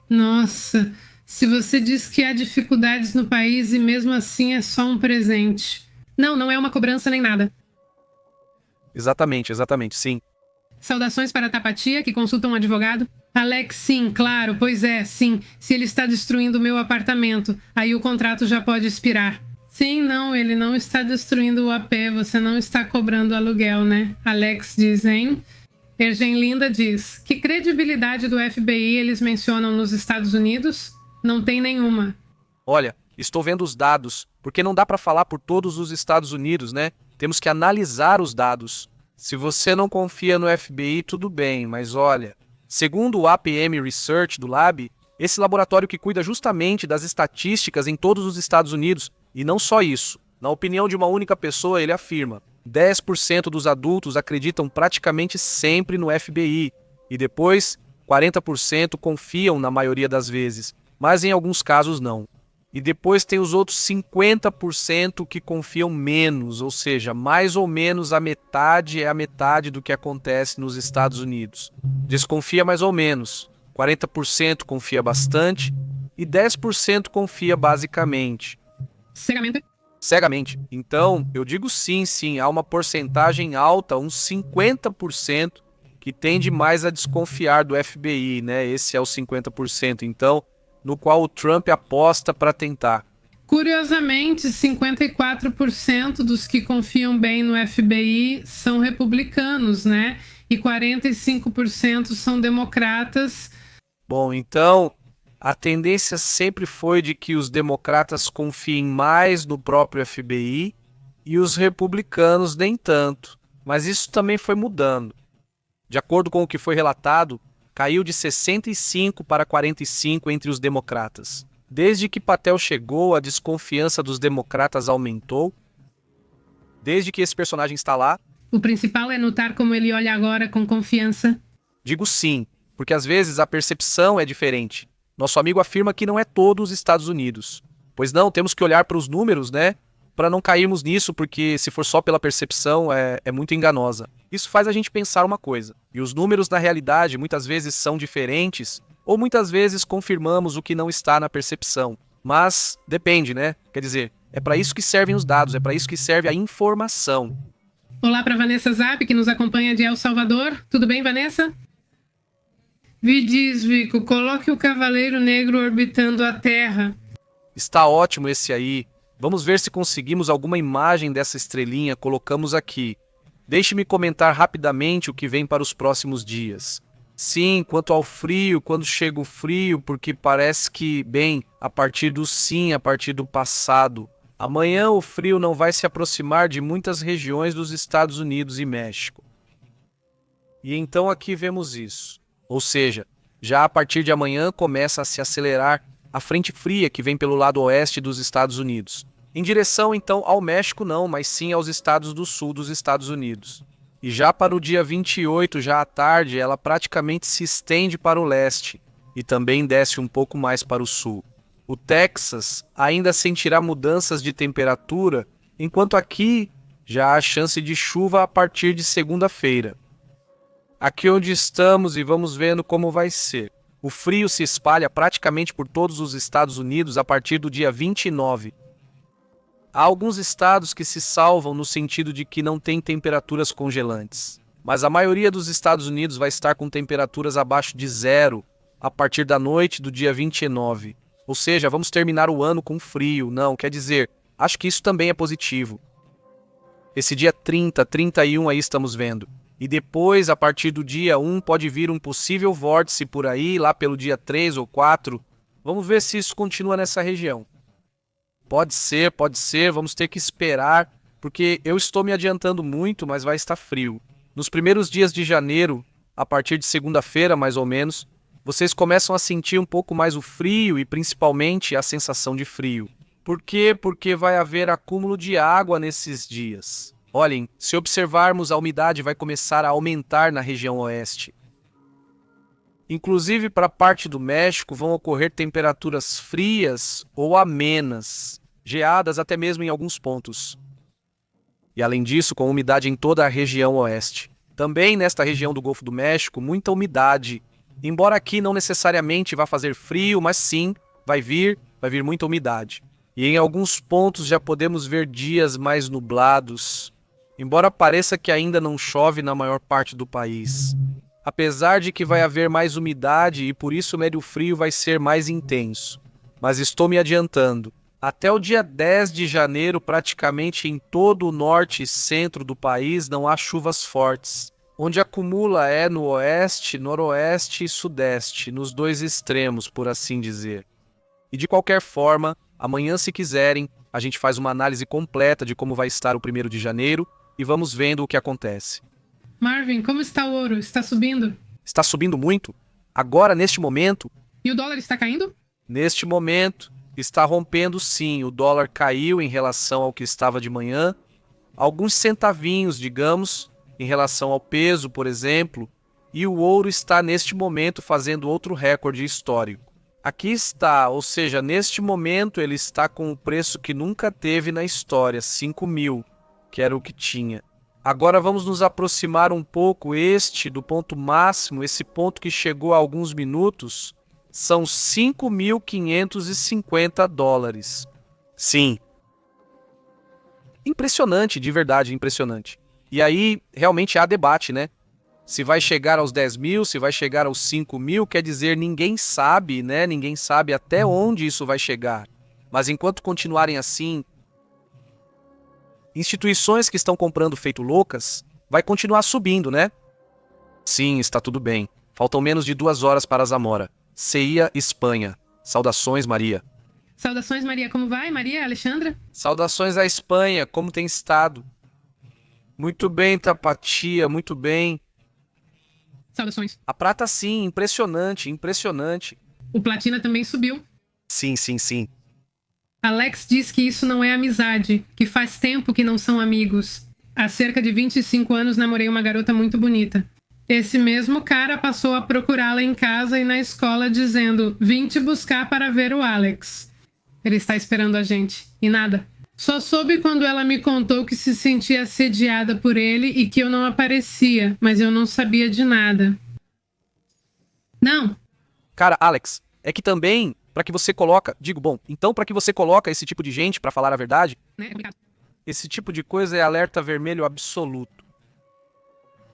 Nossa, se você diz que há dificuldades no país e mesmo assim é só um presente. Não é uma cobrança nem nada. Exatamente, sim. Saudações para a Tapatia, que consulta um advogado. Alex, sim, claro, pois é, sim. Se ele está destruindo o meu apartamento, aí o contrato já pode expirar. Sim, não, ele não está destruindo o AP, você não está cobrando aluguel, né? Alex diz, hein? Ergenlinda diz, que credibilidade do FBI eles mencionam nos Estados Unidos? Não tem nenhuma. Olha, estou vendo os dados, porque não dá para falar por todos os Estados Unidos, né? Temos que analisar os dados. Se você não confia no FBI, tudo bem, mas olha, segundo o APM Research do Lab, esse laboratório que cuida justamente das estatísticas em todos os Estados Unidos, e não só isso, na opinião de uma única pessoa, ele afirma: 10% dos adultos acreditam praticamente sempre no FBI e depois 40% confiam na maioria das vezes, mas em alguns casos não. E depois tem os outros 50% que confiam menos, ou seja, mais ou menos a metade é a metade do que acontece nos Estados Unidos. Desconfia mais ou menos, 40% confia bastante e 10% confia basicamente. Cegamente. Então, eu digo sim, há uma porcentagem alta, uns 50%, que tende mais a desconfiar do FBI, né? Esse é o 50%. Então, no qual o Trump aposta para tentar. Curiosamente, 54% dos que confiam bem no FBI são republicanos, né? E 45% são democratas. Bom, então, a tendência sempre foi de que os democratas confiem mais no próprio FBI e os republicanos nem tanto. Mas isso também foi mudando. De acordo com o que foi relatado, caiu de 65 para 45 entre os democratas. Desde que Patel chegou, a desconfiança dos democratas aumentou. Desde que esse personagem está lá. O principal é notar como ele olha agora com confiança. Digo sim, porque às vezes a percepção é diferente. Nosso amigo afirma que não é todo os Estados Unidos. Pois não, temos que olhar para os números, né? Para não cairmos nisso, porque se for só pela percepção, é muito enganosa. Isso faz a gente pensar uma coisa. E os números, na realidade, muitas vezes são diferentes, ou muitas vezes confirmamos o que não está na percepção. Mas depende, né? Quer dizer, é para isso que servem os dados, é para isso que serve a informação. Olá para Vanessa Zap, que nos acompanha de El Salvador. Tudo bem, Vanessa? Me diz, Vico, coloque o Cavaleiro Negro orbitando a Terra. Está ótimo esse aí. Vamos ver se conseguimos alguma imagem dessa estrelinha, colocamos aqui. Deixe-me comentar rapidamente o que vem para os próximos dias. Sim, quanto ao frio, quando chega o frio, porque parece que, bem, a partir do passado. Amanhã o frio não vai se aproximar de muitas regiões dos Estados Unidos e México. E então aqui vemos isso. Ou seja, já a partir de amanhã começa a se acelerar a frente fria que vem pelo lado oeste dos Estados Unidos. Em direção, então, ao México não, mas sim aos estados do sul dos Estados Unidos. E já para o dia 28, já à tarde, ela praticamente se estende para o leste e também desce um pouco mais para o sul. O Texas ainda sentirá mudanças de temperatura, enquanto aqui já há chance de chuva a partir de segunda-feira. Aqui onde estamos e vamos vendo como vai ser. O frio se espalha praticamente por todos os Estados Unidos a partir do dia 29. Há alguns estados que se salvam no sentido de que não tem temperaturas congelantes. Mas a maioria dos Estados Unidos vai estar com temperaturas abaixo de zero a partir da noite do dia 29. Ou seja, vamos terminar o ano com frio. Não, quer dizer, acho que isso também é positivo. Esse dia 30, 31 aí estamos vendo. E depois, a partir do dia 1, pode vir um possível vórtice por aí, lá pelo dia 3 ou 4. Vamos ver se isso continua nessa região. Pode ser, vamos ter que esperar, porque eu estou me adiantando muito, mas vai estar frio. Nos primeiros dias de janeiro, a partir de segunda-feira mais ou menos, vocês começam a sentir um pouco mais o frio e principalmente a sensação de frio. Por quê? Porque vai haver acúmulo de água nesses dias. Olhem, se observarmos, a umidade vai começar a aumentar na região oeste. Inclusive, para a parte do México, vão ocorrer temperaturas frias ou amenas, geadas até mesmo em alguns pontos. E além disso, com umidade em toda a região oeste. Também nesta região do Golfo do México, muita umidade. Embora aqui não necessariamente vá fazer frio, mas sim, vai vir muita umidade. E em alguns pontos já podemos ver dias mais nublados, embora pareça que ainda não chove na maior parte do país. Apesar de que vai haver mais umidade e por isso o médio frio vai ser mais intenso. Mas estou me adiantando. Até o dia 10 de janeiro, praticamente em todo o norte e centro do país, não há chuvas fortes. Onde acumula é no oeste, noroeste e sudeste, nos dois extremos, por assim dizer. E de qualquer forma, amanhã, se quiserem, a gente faz uma análise completa de como vai estar o 1º de janeiro e vamos vendo o que acontece. Marvin, como está o ouro? Está subindo? Está subindo muito? Agora, neste momento? E o dólar está caindo? Neste momento, está rompendo sim. O dólar caiu em relação ao que estava de manhã. alguns centavinhos, digamos, em relação ao peso, por exemplo, e o ouro está neste momento fazendo outro recorde histórico. Aqui está, ou seja, neste momento ele está com o preço que nunca teve na história, 5.000, que era o que tinha. Agora vamos nos aproximar um pouco do ponto máximo, esse ponto que chegou há alguns minutos, são 5.550 dólares. Sim. Impressionante, de verdade, impressionante. E aí, realmente há debate, né? Se vai chegar aos 10.000, se vai chegar aos 5.000, quer dizer, ninguém sabe, né? Ninguém sabe até onde isso vai chegar. Mas enquanto continuarem assim, instituições que estão comprando feito loucas, vai continuar subindo, né? Sim, está tudo bem. Faltam menos de 2 horas para Zamora. CIA, Espanha. Saudações, Maria. Saudações, Maria. Como vai, Maria? Alexandra? Saudações à Espanha. Como tem estado? Muito bem, Tapatia. Muito bem. Saudações. A prata, sim. Impressionante, impressionante. O platina também subiu. Sim, sim, sim. Alex diz que isso não é amizade, que faz tempo que não são amigos. Há cerca de 25 anos namorei uma garota muito bonita. Esse mesmo cara passou a procurá-la em casa e na escola dizendo: vim te buscar para ver o Alex. Ele está esperando a gente. E nada. Só soube quando ela me contou que se sentia assediada por ele e que eu não aparecia, mas eu não sabia de nada. Não. Cara, Alex, é que também, para que você coloca... então para que você coloca esse tipo de gente, para falar a verdade, Né? Obrigado. esse tipo de coisa é alerta vermelho absoluto.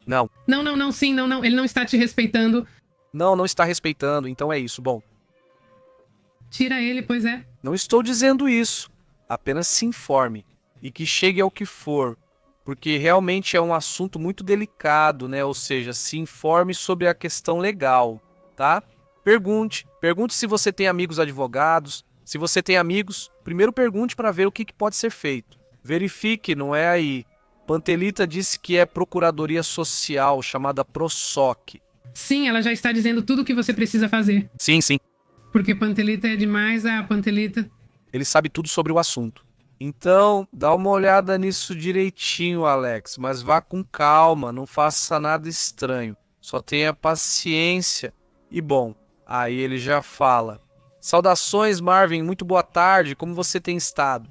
Não. Não, sim, não. Ele não está te respeitando. Não está respeitando, então é isso. Bom, Tira ele, pois é. não estou dizendo isso. Apenas se informe. E que chegue ao que for. Porque realmente é um assunto muito delicado, né? Ou seja, se informe sobre a questão legal, tá? Pergunte. Pergunte se você tem amigos advogados. Se você tem amigos, primeiro pergunte para ver o que pode ser feito. Verifique, não é aí. Pantelita disse que é Procuradoria Social, chamada PROSOC. Sim, ela já está dizendo tudo o que você precisa fazer. Sim, sim. Porque Pantelita é demais, a Pantelita. Ele sabe tudo sobre o assunto. Então, dá uma olhada nisso direitinho, Alex. Mas vá com calma, não faça nada estranho. Só tenha paciência. E bom, aí ele já fala. Saudações, Marvin. Muito boa tarde. Como você tem estado?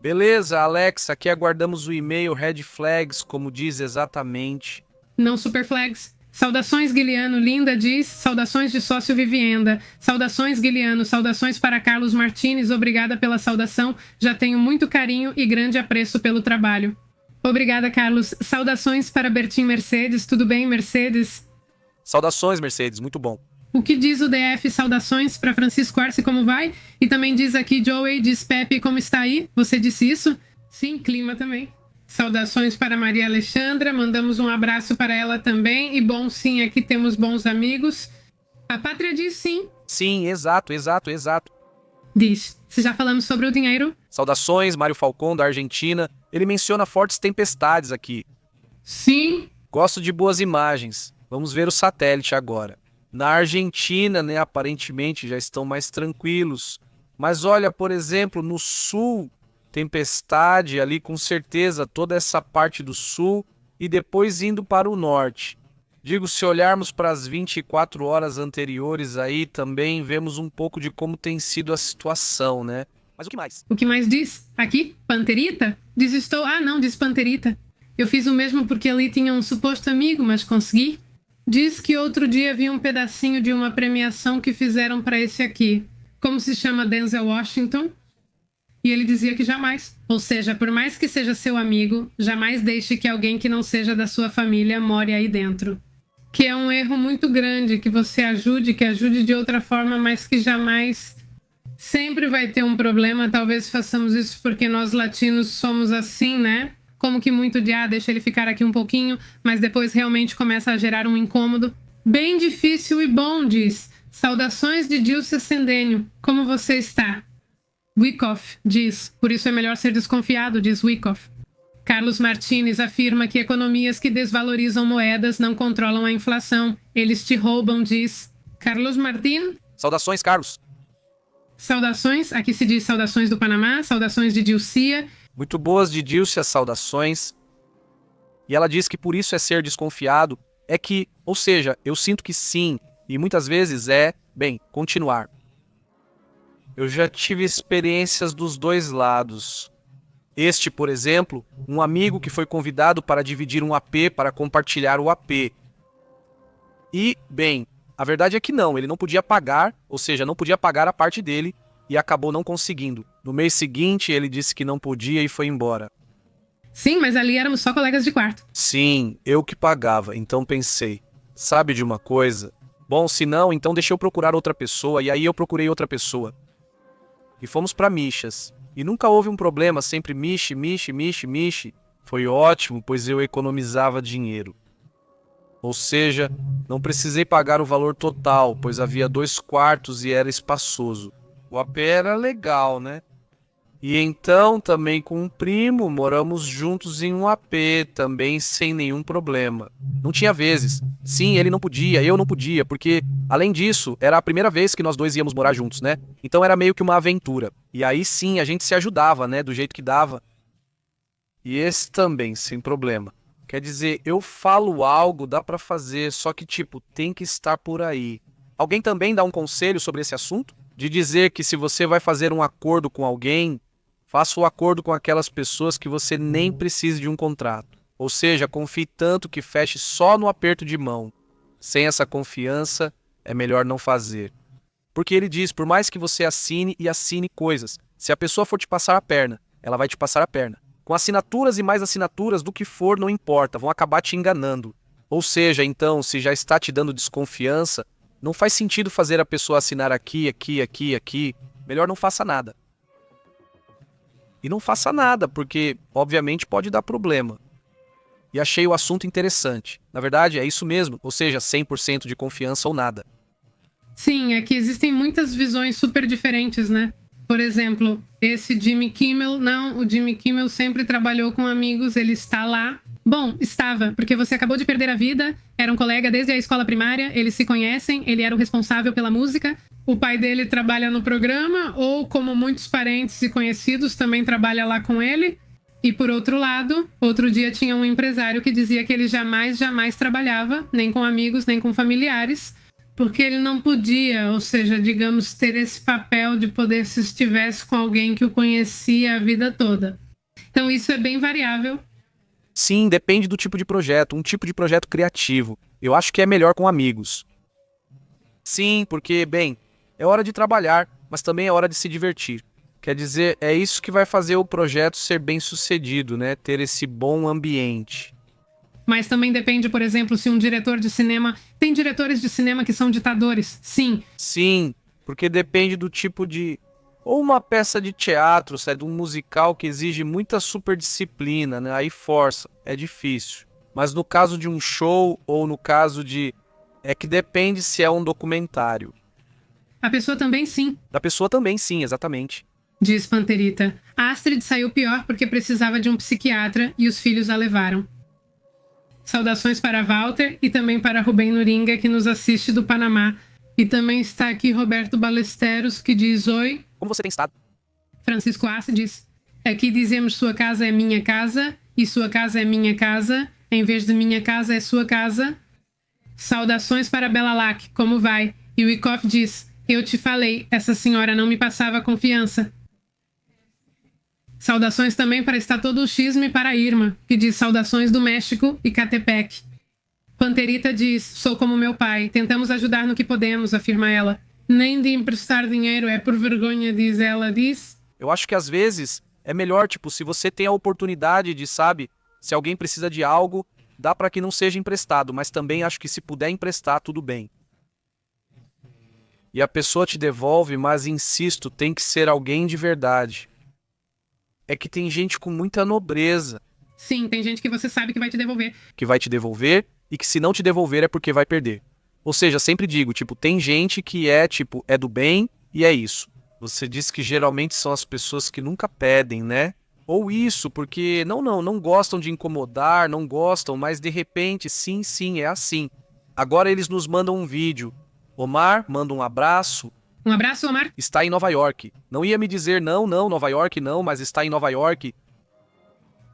Beleza, Alex. Aqui aguardamos o e-mail Red Flags, como diz exatamente. Não Super Flags. Saudações, Guiliano. Linda diz. Saudações de sócio Vivienda. Saudações, Guiliano. Saudações para Carlos Martins. Obrigada pela saudação. Já tenho muito carinho e grande apreço pelo trabalho. Obrigada, Carlos. Saudações para Bertim Mercedes. Tudo bem, Mercedes? Saudações, Mercedes. Muito bom. O que diz o DF? Saudações para Francisco Arce, como vai? E também diz aqui, Joey, diz Pepe, como está aí? Você disse isso? Sim, clima também. Saudações para Maria Alexandra, mandamos um abraço para ela também. E bom, sim, aqui temos bons amigos. A Pátria diz sim. Sim, exato. Diz, se já falamos sobre o dinheiro? Saudações, Mário Falcão, da Argentina. Ele menciona fortes tempestades aqui. Sim. Gosto de boas imagens. Vamos ver o satélite agora. Na Argentina, né, aparentemente já estão mais tranquilos. Mas olha, por exemplo, no sul, tempestade ali com certeza, toda essa parte do sul e depois indo para o norte. Digo, se olharmos para as 24 horas anteriores aí, também vemos um pouco de como tem sido a situação, né? Mas o que mais? O que mais diz? Aqui? Panterita? Diz estou... Ah, não, diz Panterita. Eu fiz o mesmo porque ali tinha um suposto amigo, mas consegui. Diz que outro dia vi um pedacinho de uma premiação que fizeram para esse aqui. Como se chama Denzel Washington? E ele dizia que jamais. Ou seja, por mais que seja seu amigo, jamais deixe que alguém que não seja da sua família more aí dentro. Que é um erro muito grande, que você ajude, que ajude de outra forma, mas que jamais... Sempre vai ter um problema, talvez façamos isso porque nós latinos somos assim, né? Como que muito de, deixa ele ficar aqui um pouquinho, mas depois realmente começa a gerar um incômodo. Bem difícil e bom, diz. Saudações de Dilce Sendênio. Como você está? Wyckoff diz. Por isso é melhor ser desconfiado, diz Wyckoff. Carlos Martins afirma que economias que desvalorizam moedas não controlam a inflação. Eles te roubam, diz. Carlos Martin? Saudações, Carlos. Saudações. Aqui se diz saudações do Panamá, saudações de Dilcia. Muito boas de Dilce as saudações. E ela diz que por isso é ser desconfiado, é que, ou seja, eu sinto que sim, e muitas vezes continuar. Eu já tive experiências dos dois lados. Este, por exemplo, um amigo que foi convidado para dividir um AP para compartilhar o AP. E, a verdade é que não, ele não podia pagar, ou seja, não podia pagar a parte dele e acabou não conseguindo. No mês seguinte, ele disse que não podia e foi embora. Sim, mas ali éramos só colegas de quarto. Sim, eu que pagava, então pensei, sabe de uma coisa? Bom, se não, então deixa eu procurar outra pessoa, e aí eu procurei outra pessoa. E fomos para Mixas. E nunca houve um problema, sempre miche. Foi ótimo, pois eu economizava dinheiro. Ou seja, não precisei pagar o valor total, pois havia 2 quartos e era espaçoso. O AP era legal, né? E então, também com um primo, moramos juntos em um AP, também sem nenhum problema. Não tinha vezes. Sim, ele não podia, eu não podia, porque, além disso, era a primeira vez que nós dois íamos morar juntos, né? Então era meio que uma aventura. E aí sim, a gente se ajudava, né? Do jeito que dava. E esse também, sem problema. Quer dizer, eu falo algo, dá pra fazer, só que, tem que estar por aí. Alguém também dá um conselho sobre esse assunto? De dizer que se você vai fazer um acordo com alguém, faça o acordo com aquelas pessoas que você nem precisa de um contrato. Ou seja, confie tanto que feche só no aperto de mão. Sem essa confiança, é melhor não fazer. Porque ele diz, por mais que você assine e assine coisas, se a pessoa for te passar a perna, ela vai te passar a perna. Com assinaturas e mais assinaturas do que for, não importa, vão acabar te enganando. Ou seja, então, se já está te dando desconfiança, não faz sentido fazer a pessoa assinar aqui. Melhor não faça nada. E não faça nada, porque, obviamente, pode dar problema. E achei o assunto interessante. Na verdade, é isso mesmo, ou seja, 100% de confiança ou nada. Sim, é que existem muitas visões super diferentes, né? Por exemplo, esse Jimmy Kimmel, não, o Jimmy Kimmel sempre trabalhou com amigos, ele está lá. Bom, estava, porque você acabou de perder a vida, era um colega desde a escola primária, eles se conhecem, ele era o responsável pela música, o pai dele trabalha no programa, ou como muitos parentes e conhecidos também trabalha lá com ele. E por outro lado, outro dia tinha um empresário que dizia que ele jamais trabalhava, nem com amigos, nem com familiares, porque ele não podia, ou seja, digamos, ter esse papel de poder se estivesse com alguém que o conhecia a vida toda. Então isso é bem variável. Sim, depende do tipo de projeto, um tipo de projeto criativo. Eu acho que é melhor com amigos. Sim, porque, é hora de trabalhar, mas também é hora de se divertir. Quer dizer, é isso que vai fazer o projeto ser bem sucedido, né? Ter esse bom ambiente. Mas também depende, por exemplo, se um diretor de cinema... Tem diretores de cinema que são ditadores, sim. Sim, porque depende do tipo de... Ou uma peça de teatro, de um musical que exige muita superdisciplina, né? Aí força, é difícil. Mas no caso de um show, ou no caso de... É que depende se é um documentário. A pessoa também sim. Da pessoa também sim, exatamente. Diz Panterita. A Astrid saiu pior porque precisava de um psiquiatra e os filhos a levaram. Saudações para Walter e também para Rubem Nuringa, que nos assiste do Panamá. E também está aqui Roberto Balesteros, que diz oi. Como você tem estado? Francisco Assi diz: aqui dizemos sua casa é minha casa e sua casa é minha casa. Em vez de minha casa é sua casa. Saudações para Bela Lac, como vai? E o Ikoff diz: eu te falei, essa senhora não me passava confiança. Saudações também para Está Todo o Xisme para Irma, que diz saudações do México e Catepec. Panterita diz, sou como meu pai, tentamos ajudar no que podemos, afirma ela. Nem de emprestar dinheiro é por vergonha, diz ela, diz. Eu acho que às vezes é melhor, se você tem a oportunidade de, se alguém precisa de algo, dá para que não seja emprestado, mas também acho que se puder emprestar, tudo bem. E a pessoa te devolve, mas insisto, tem que ser alguém de verdade. É que tem gente com muita nobreza. Sim, tem gente que você sabe que vai te devolver. Que vai te devolver e que se não te devolver é porque vai perder. Ou seja, sempre digo, tem gente que é do bem e é isso. Você diz que geralmente são as pessoas que nunca pedem, né? Ou isso, porque não gostam de incomodar, não gostam, mas de repente, sim, é assim. Agora eles nos mandam um vídeo. Omar, manda um abraço. Um abraço, Omar. Está em Nova York. Não ia me dizer não, Nova York não, mas está em Nova York.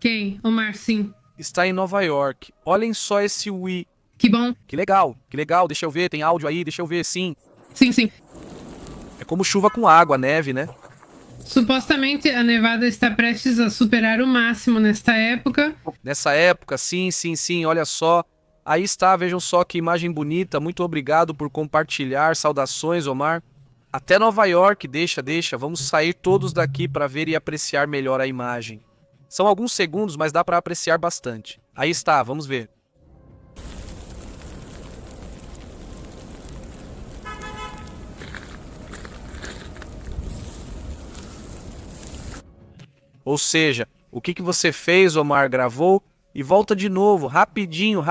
Quem? Omar, sim. Está em Nova York. Olhem só esse Wii. Que bom. Que legal, deixa eu ver, tem áudio aí, deixa eu ver, sim. Sim. É como chuva com água, neve, né? Supostamente a nevada está prestes a superar o máximo nesta época. Nessa época, sim, olha só. Aí está, vejam só que imagem bonita. Muito obrigado por compartilhar. Saudações, Omar. Até Nova York, deixa. Vamos sair todos daqui para ver e apreciar melhor a imagem. São alguns segundos, mas dá para apreciar bastante. Aí está, vamos ver. Ou seja, o que você fez, Omar? Gravou e volta de novo, rapidinho.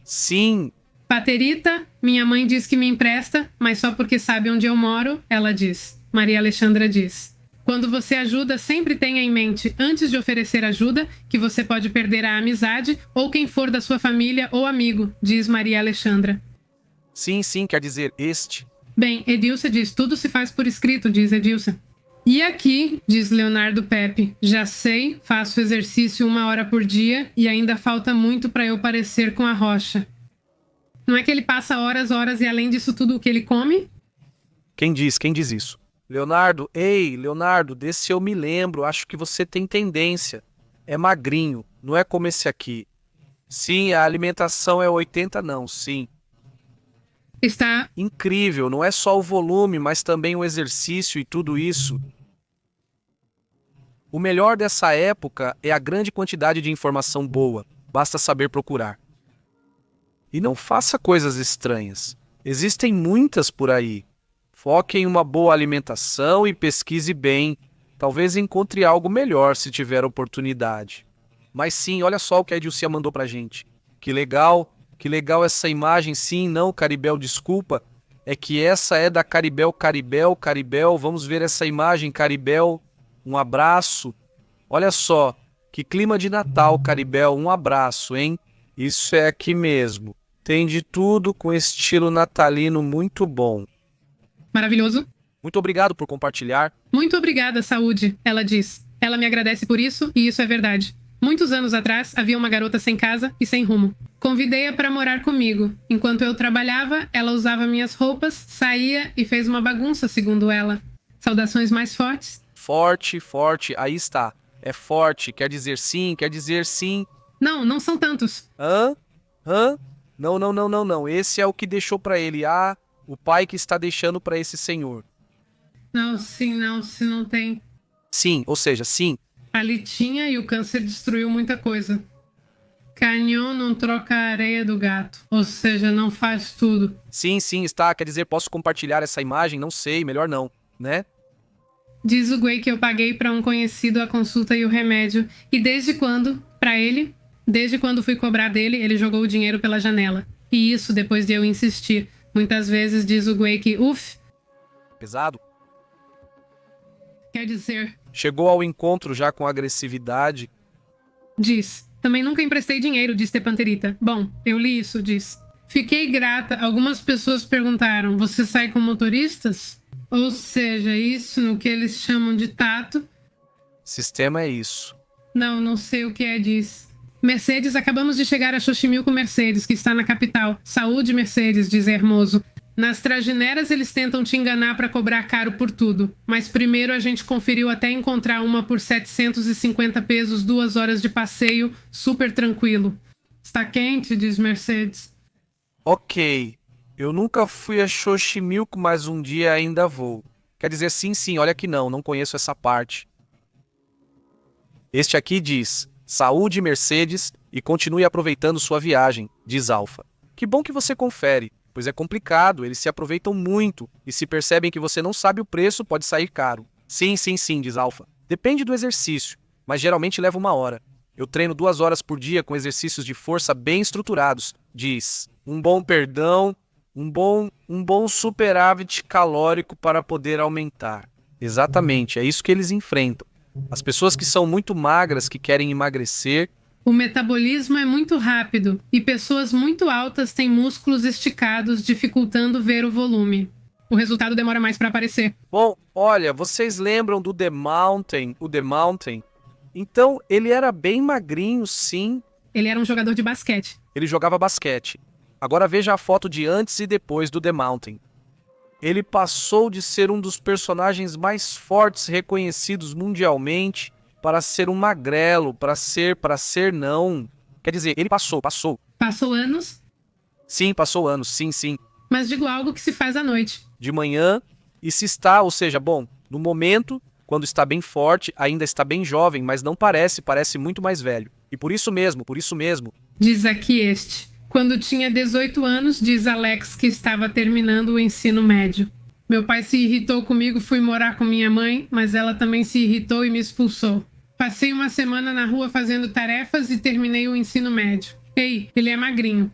Sim, Paterita, minha mãe diz que me empresta, mas só porque sabe onde eu moro, ela diz. Maria Alexandra diz. Quando você ajuda, sempre tenha em mente, antes de oferecer ajuda, que você pode perder a amizade ou quem for da sua família ou amigo, diz Maria Alexandra. sim, quer dizer este. Bem, Edilce diz, tudo se faz por escrito, diz Edilce. E aqui, diz Leonardo Pepe, já sei, faço exercício 1 hora por dia e ainda falta muito para eu parecer com a Rocha. Não é que ele passa horas e além disso tudo o que ele come? Quem diz isso? Leonardo, ei, Leonardo, desse eu me lembro, acho que você tem tendência. É magrinho, não é como esse aqui. Sim, a alimentação é 80 não, sim. Está Incrível, não é só o volume, mas também o exercício e tudo isso. O melhor dessa época é a grande quantidade de informação boa, basta saber procurar. E não faça coisas estranhas, existem muitas por aí. Foque em uma boa alimentação e pesquise bem, talvez encontre algo melhor se tiver oportunidade. Mas sim, olha só o que a Edilcia mandou pra gente. Que legal essa imagem, sim, não, Caribel, desculpa. É que essa é da Caribel, vamos ver essa imagem, Caribel. Um abraço. Olha só, que clima de Natal, Caribel, um abraço, hein? Isso é aqui mesmo. Tem de tudo com estilo natalino muito bom. maravilhoso. Muito obrigado por compartilhar. Muito obrigada, Saúde, ela diz. Ela me agradece por isso e isso é verdade. Muitos anos atrás, havia uma garota sem casa e sem rumo. Convidei-a para morar comigo. Enquanto eu trabalhava, ela usava minhas roupas, saía e fez uma bagunça, segundo ela. Saudações mais fortes? Forte, aí está. É forte, quer dizer sim. Não são tantos. Hã? Não. Esse é o que deixou pra ele. Ah, o pai que está deixando pra esse senhor. Não, se não tem. Sim, ou seja, sim. Ali tinha e o câncer destruiu muita coisa. Canhão não troca a areia do gato, ou seja, não faz tudo. Sim, está. Quer dizer, posso compartilhar essa imagem? Não sei, melhor não, né? Diz o Guei que eu paguei para um conhecido a consulta e o remédio. E desde quando fui cobrar dele, ele jogou o dinheiro pela janela. E isso depois de eu insistir. Muitas vezes diz o Guei que, Pesado. quer dizer, Chegou ao encontro já com agressividade. diz. Também nunca emprestei dinheiro, diz Tepanterita. Bom, eu li isso, diz. Fiquei grata. Algumas pessoas perguntaram, você sai com motoristas? Ou seja, isso no que eles chamam de tato. Sistema é isso. Não sei o que é, diz. Mercedes, acabamos de chegar a Xochimilco Mercedes, que está na capital. Saúde, Mercedes, diz Hermoso. Nas trajineras eles tentam te enganar para cobrar caro por tudo. Mas primeiro a gente conferiu até encontrar uma por 750 pesos, 2 horas de passeio, super tranquilo. Está quente, diz Mercedes. Ok. Eu nunca fui a Xochimilco, mas um dia ainda vou. Quer dizer, sim, olha que não conheço essa parte. Este aqui diz, saúde, Mercedes, e continue aproveitando sua viagem, diz Alfa. Que bom que você confere, pois é complicado, eles se aproveitam muito, e se percebem que você não sabe o preço, pode sair caro. Sim, diz Alfa. Depende do exercício, mas geralmente leva 1 hora. Eu treino 2 horas por dia com exercícios de força bem estruturados, diz. Um bom perdão, um bom superávit calórico para poder aumentar. Exatamente, é isso que eles enfrentam. As pessoas que são muito magras, que querem emagrecer. O metabolismo é muito rápido e pessoas muito altas têm músculos esticados, dificultando ver o volume. O resultado demora mais para aparecer. Bom, olha, vocês lembram do The Mountain? O The Mountain? Então, ele era bem magrinho, sim. Ele era um jogador de basquete. Ele jogava basquete. Agora veja a foto de antes e depois do The Mountain. Ele passou de ser um dos personagens mais fortes reconhecidos mundialmente para ser um magrelo, para ser não. Quer dizer, ele passou. Passou anos, Sim, passou anos, sim. mas digo algo que se faz à noite. De manhã, e se está, ou seja, bom, no momento, quando está bem forte, ainda está bem jovem, mas não parece muito mais velho. E por isso mesmo, Diz aqui este. Quando tinha 18 anos, diz Alex que estava terminando o ensino médio. Meu pai se irritou comigo, fui morar com minha mãe, mas ela também se irritou e me expulsou. Passei uma semana na rua fazendo tarefas e terminei o ensino médio. Ei, ele é magrinho.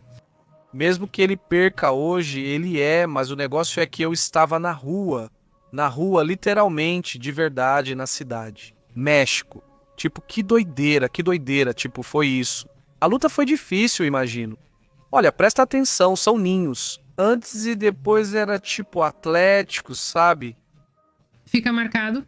mesmo que ele perca hoje, ele mas o negócio é que eu estava na rua literalmente, de verdade, na cidade. México. Tipo, que doideira, tipo, foi isso. A luta foi difícil, imagino. Olha, presta atenção, são ninhos. Antes e depois era tipo atlético, sabe? Fica marcado.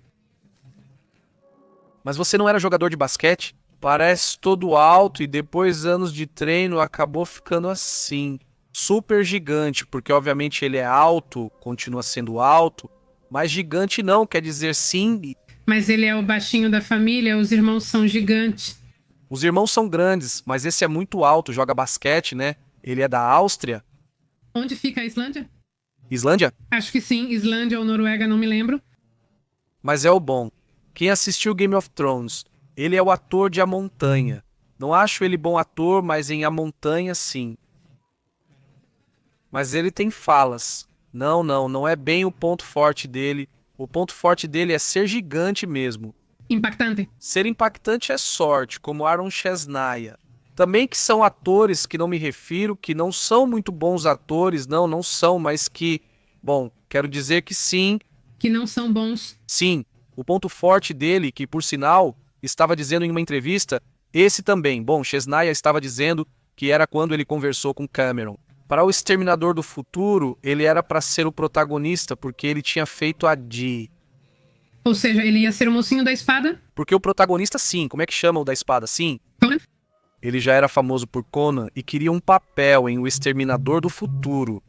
Mas você não era jogador de basquete? Parece todo alto e depois anos de treino acabou ficando assim. Super gigante, porque obviamente ele é alto, continua sendo alto, mas gigante não, quer dizer sim. Mas ele é o baixinho da família, os irmãos são gigantes. Os irmãos são grandes, mas esse é muito alto, joga basquete, né? Ele é da Áustria. Onde fica a Islândia? Islândia? Acho que sim, Islândia ou Noruega, não me lembro. Mas é o bom. Quem assistiu Game of Thrones, ele é o ator de A Montanha. Não acho ele bom ator, mas em A Montanha, sim. Mas ele tem falas. Não é bem o ponto forte dele. O ponto forte dele é ser gigante mesmo. Impactante. Ser impactante é sorte, como Aaron Chesnaya. Também que são atores que não me refiro, que não são muito bons atores, não são, mas que, bom, quero dizer que sim. Que não são bons. Sim, o ponto forte dele, que por sinal, estava dizendo em uma entrevista, esse também, bom, Chesnaya estava dizendo que era quando ele conversou com Cameron. Para o Exterminador do Futuro, ele era para ser o protagonista, porque ele tinha feito a Dee. Ou seja, ele ia ser o mocinho da espada? Porque o protagonista, sim, como é que chama o da espada, sim? Conan? Ele já era famoso por Conan e queria um papel em O Exterminador do Futuro.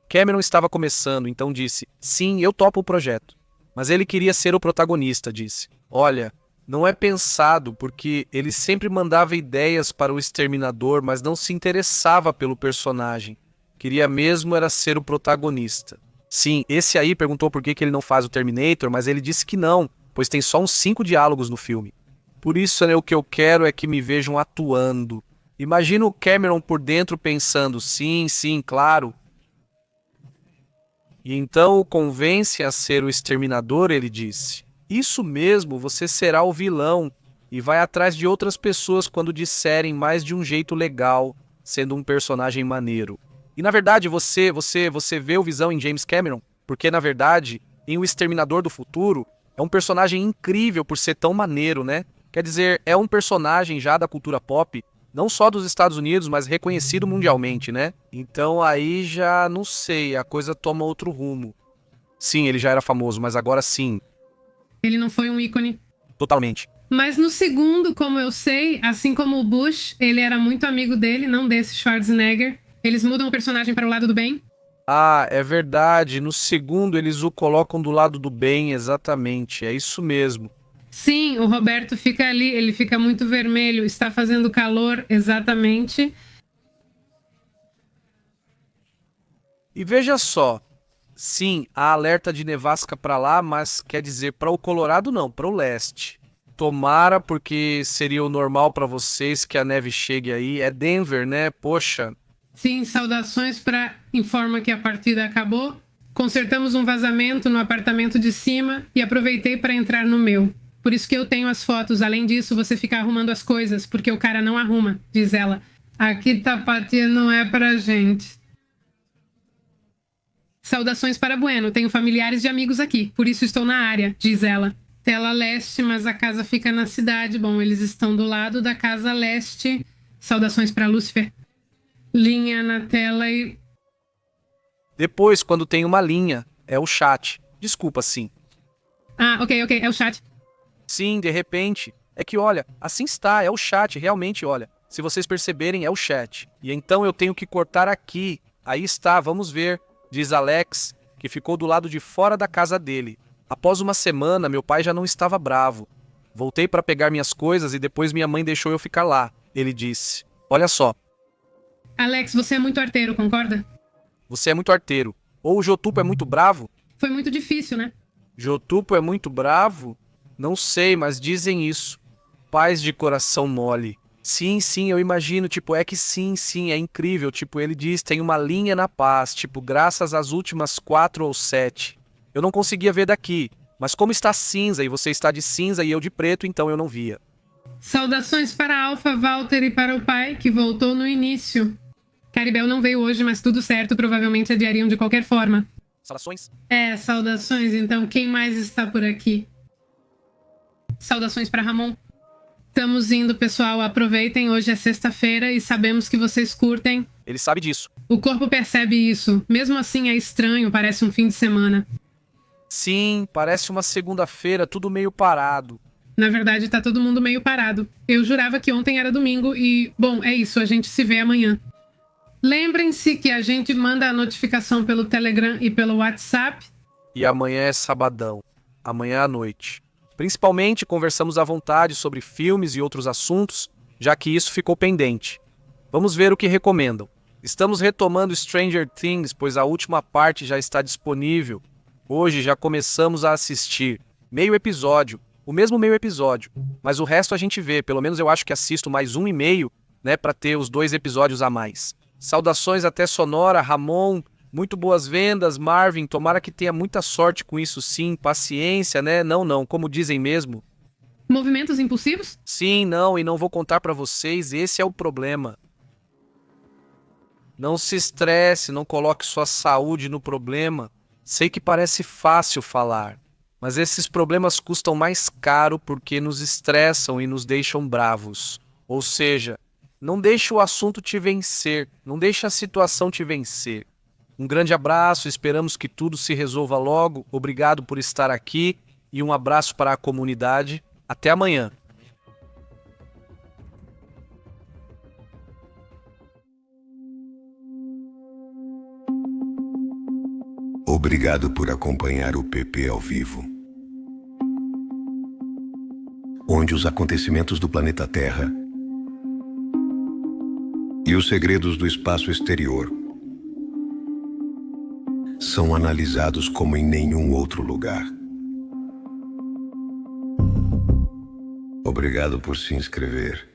Cameron estava começando, então disse, sim, eu topo o projeto. Mas ele queria ser o protagonista, disse. Olha, não é pensado, porque ele sempre mandava ideias para o Exterminador, mas não se interessava pelo personagem. Queria mesmo era ser o protagonista. Sim, esse aí perguntou por que ele não faz o Terminator, mas ele disse que não, pois tem só uns 5 diálogos no filme. Por isso, né, o que eu quero é que me vejam atuando. Imagina o Cameron por dentro pensando, sim, claro. E então o convence a ser o Exterminador, ele disse. Isso mesmo, você será o vilão. E vai atrás de outras pessoas quando disserem mais de um jeito legal, sendo um personagem maneiro. E na verdade, você vê o Visão em James Cameron, porque na verdade, em O Exterminador do Futuro, é um personagem incrível por ser tão maneiro, né? Quer dizer, é um personagem já da cultura pop, não só dos Estados Unidos, mas reconhecido mundialmente, né? Então aí já, não sei, a coisa toma outro rumo. Sim, ele já era famoso, mas agora sim. Ele não foi um ícone. Totalmente. Mas no segundo, como eu sei, assim como o Bush, ele era muito amigo dele, não desse Schwarzenegger. Eles mudam o personagem para o lado do bem. Ah, é verdade. No segundo eles o colocam do lado do bem, exatamente. É isso mesmo. Sim, o Roberto fica ali, ele fica muito vermelho, está fazendo calor, exatamente. E veja só, sim, há alerta de nevasca para lá, mas quer dizer para o Colorado não, para o leste. Tomara, porque seria o normal para vocês que a neve chegue aí. É Denver, né? Poxa. Sim, saudações para informa que a partida acabou. Consertamos um vazamento no apartamento de cima e aproveitei para entrar no meu. Por isso que eu tenho as fotos. Além disso, você fica arrumando as coisas, porque o cara não arruma, diz ela. Aqui Tapatia não é pra gente. Saudações para Bueno. Tenho familiares e amigos aqui, por isso estou na área, diz ela. Tela leste, mas a casa fica na cidade. Bom, eles estão do lado da casa leste. Saudações para Lúcifer. Linha na tela e... Depois, quando tem uma linha, é o chat. Desculpa, sim. Ah, ok, é o chat. Sim, de repente. É que, olha, assim está, é o chat, realmente, olha. Se vocês perceberem, é o chat. E então eu tenho que cortar aqui. Aí está, vamos ver, diz Alex, que ficou do lado de fora da casa dele. Após uma semana, meu pai já não estava bravo. Voltei para pegar minhas coisas e depois minha mãe deixou eu ficar lá. Ele disse, olha só. Alex, você é muito arteiro, concorda? Você é muito arteiro. Ou o Jotupo é muito bravo? Foi muito difícil, né? Jotupo é muito bravo? Não sei, mas dizem isso. Paz de coração mole. Sim, eu imagino, tipo, é que sim, é incrível. Tipo, ele diz, tem uma linha na paz, tipo, graças às últimas 4 ou 7. Eu não conseguia ver daqui, mas como está cinza e você está de cinza e eu de preto, então eu não via. Saudações para Alpha, Walter e para o pai, que voltou no início. Caribel não veio hoje, mas tudo certo, provavelmente adiariam de qualquer forma. Saudações? Saudações, então. Quem mais está por aqui? Saudações para Ramon. Estamos indo, pessoal. Aproveitem, hoje é sexta-feira e sabemos que vocês curtem. Ele sabe disso. O corpo percebe isso. Mesmo assim, é estranho, parece um fim de semana. Sim, parece uma segunda-feira, tudo meio parado. Na verdade, tá todo mundo meio parado. Eu jurava que ontem era domingo e, bom, é isso, a gente se vê amanhã. Lembrem-se que a gente manda a notificação pelo Telegram e pelo WhatsApp. E amanhã é sabadão. Amanhã à noite. Principalmente conversamos à vontade sobre filmes e outros assuntos, já que isso ficou pendente. Vamos ver o que recomendam. Estamos retomando Stranger Things, pois a última parte já está disponível. Hoje já começamos a assistir. Meio episódio. O mesmo meio episódio. Mas o resto a gente vê. Pelo menos eu acho que assisto mais 1,5, né, para ter os 2 episódios a mais. Saudações até Sonora, Ramon. Muito boas vendas, Marvin. Tomara que tenha muita sorte com isso, sim. Paciência, né? Não, como dizem mesmo. Movimentos impulsivos? Sim, não, e não vou contar pra vocês. Esse é o problema. Não se estresse, não coloque sua saúde no problema. Sei que parece fácil falar, mas esses problemas custam mais caro porque nos estressam e nos deixam bravos. Ou seja, não deixe o assunto te vencer, não deixe a situação te vencer. Um grande abraço, esperamos que tudo se resolva logo. Obrigado por estar aqui e um abraço para a comunidade. Até amanhã. Obrigado por acompanhar o PP ao vivo, onde os acontecimentos do planeta Terra e os segredos do espaço exterior são analisados como em nenhum outro lugar. Obrigado por se inscrever.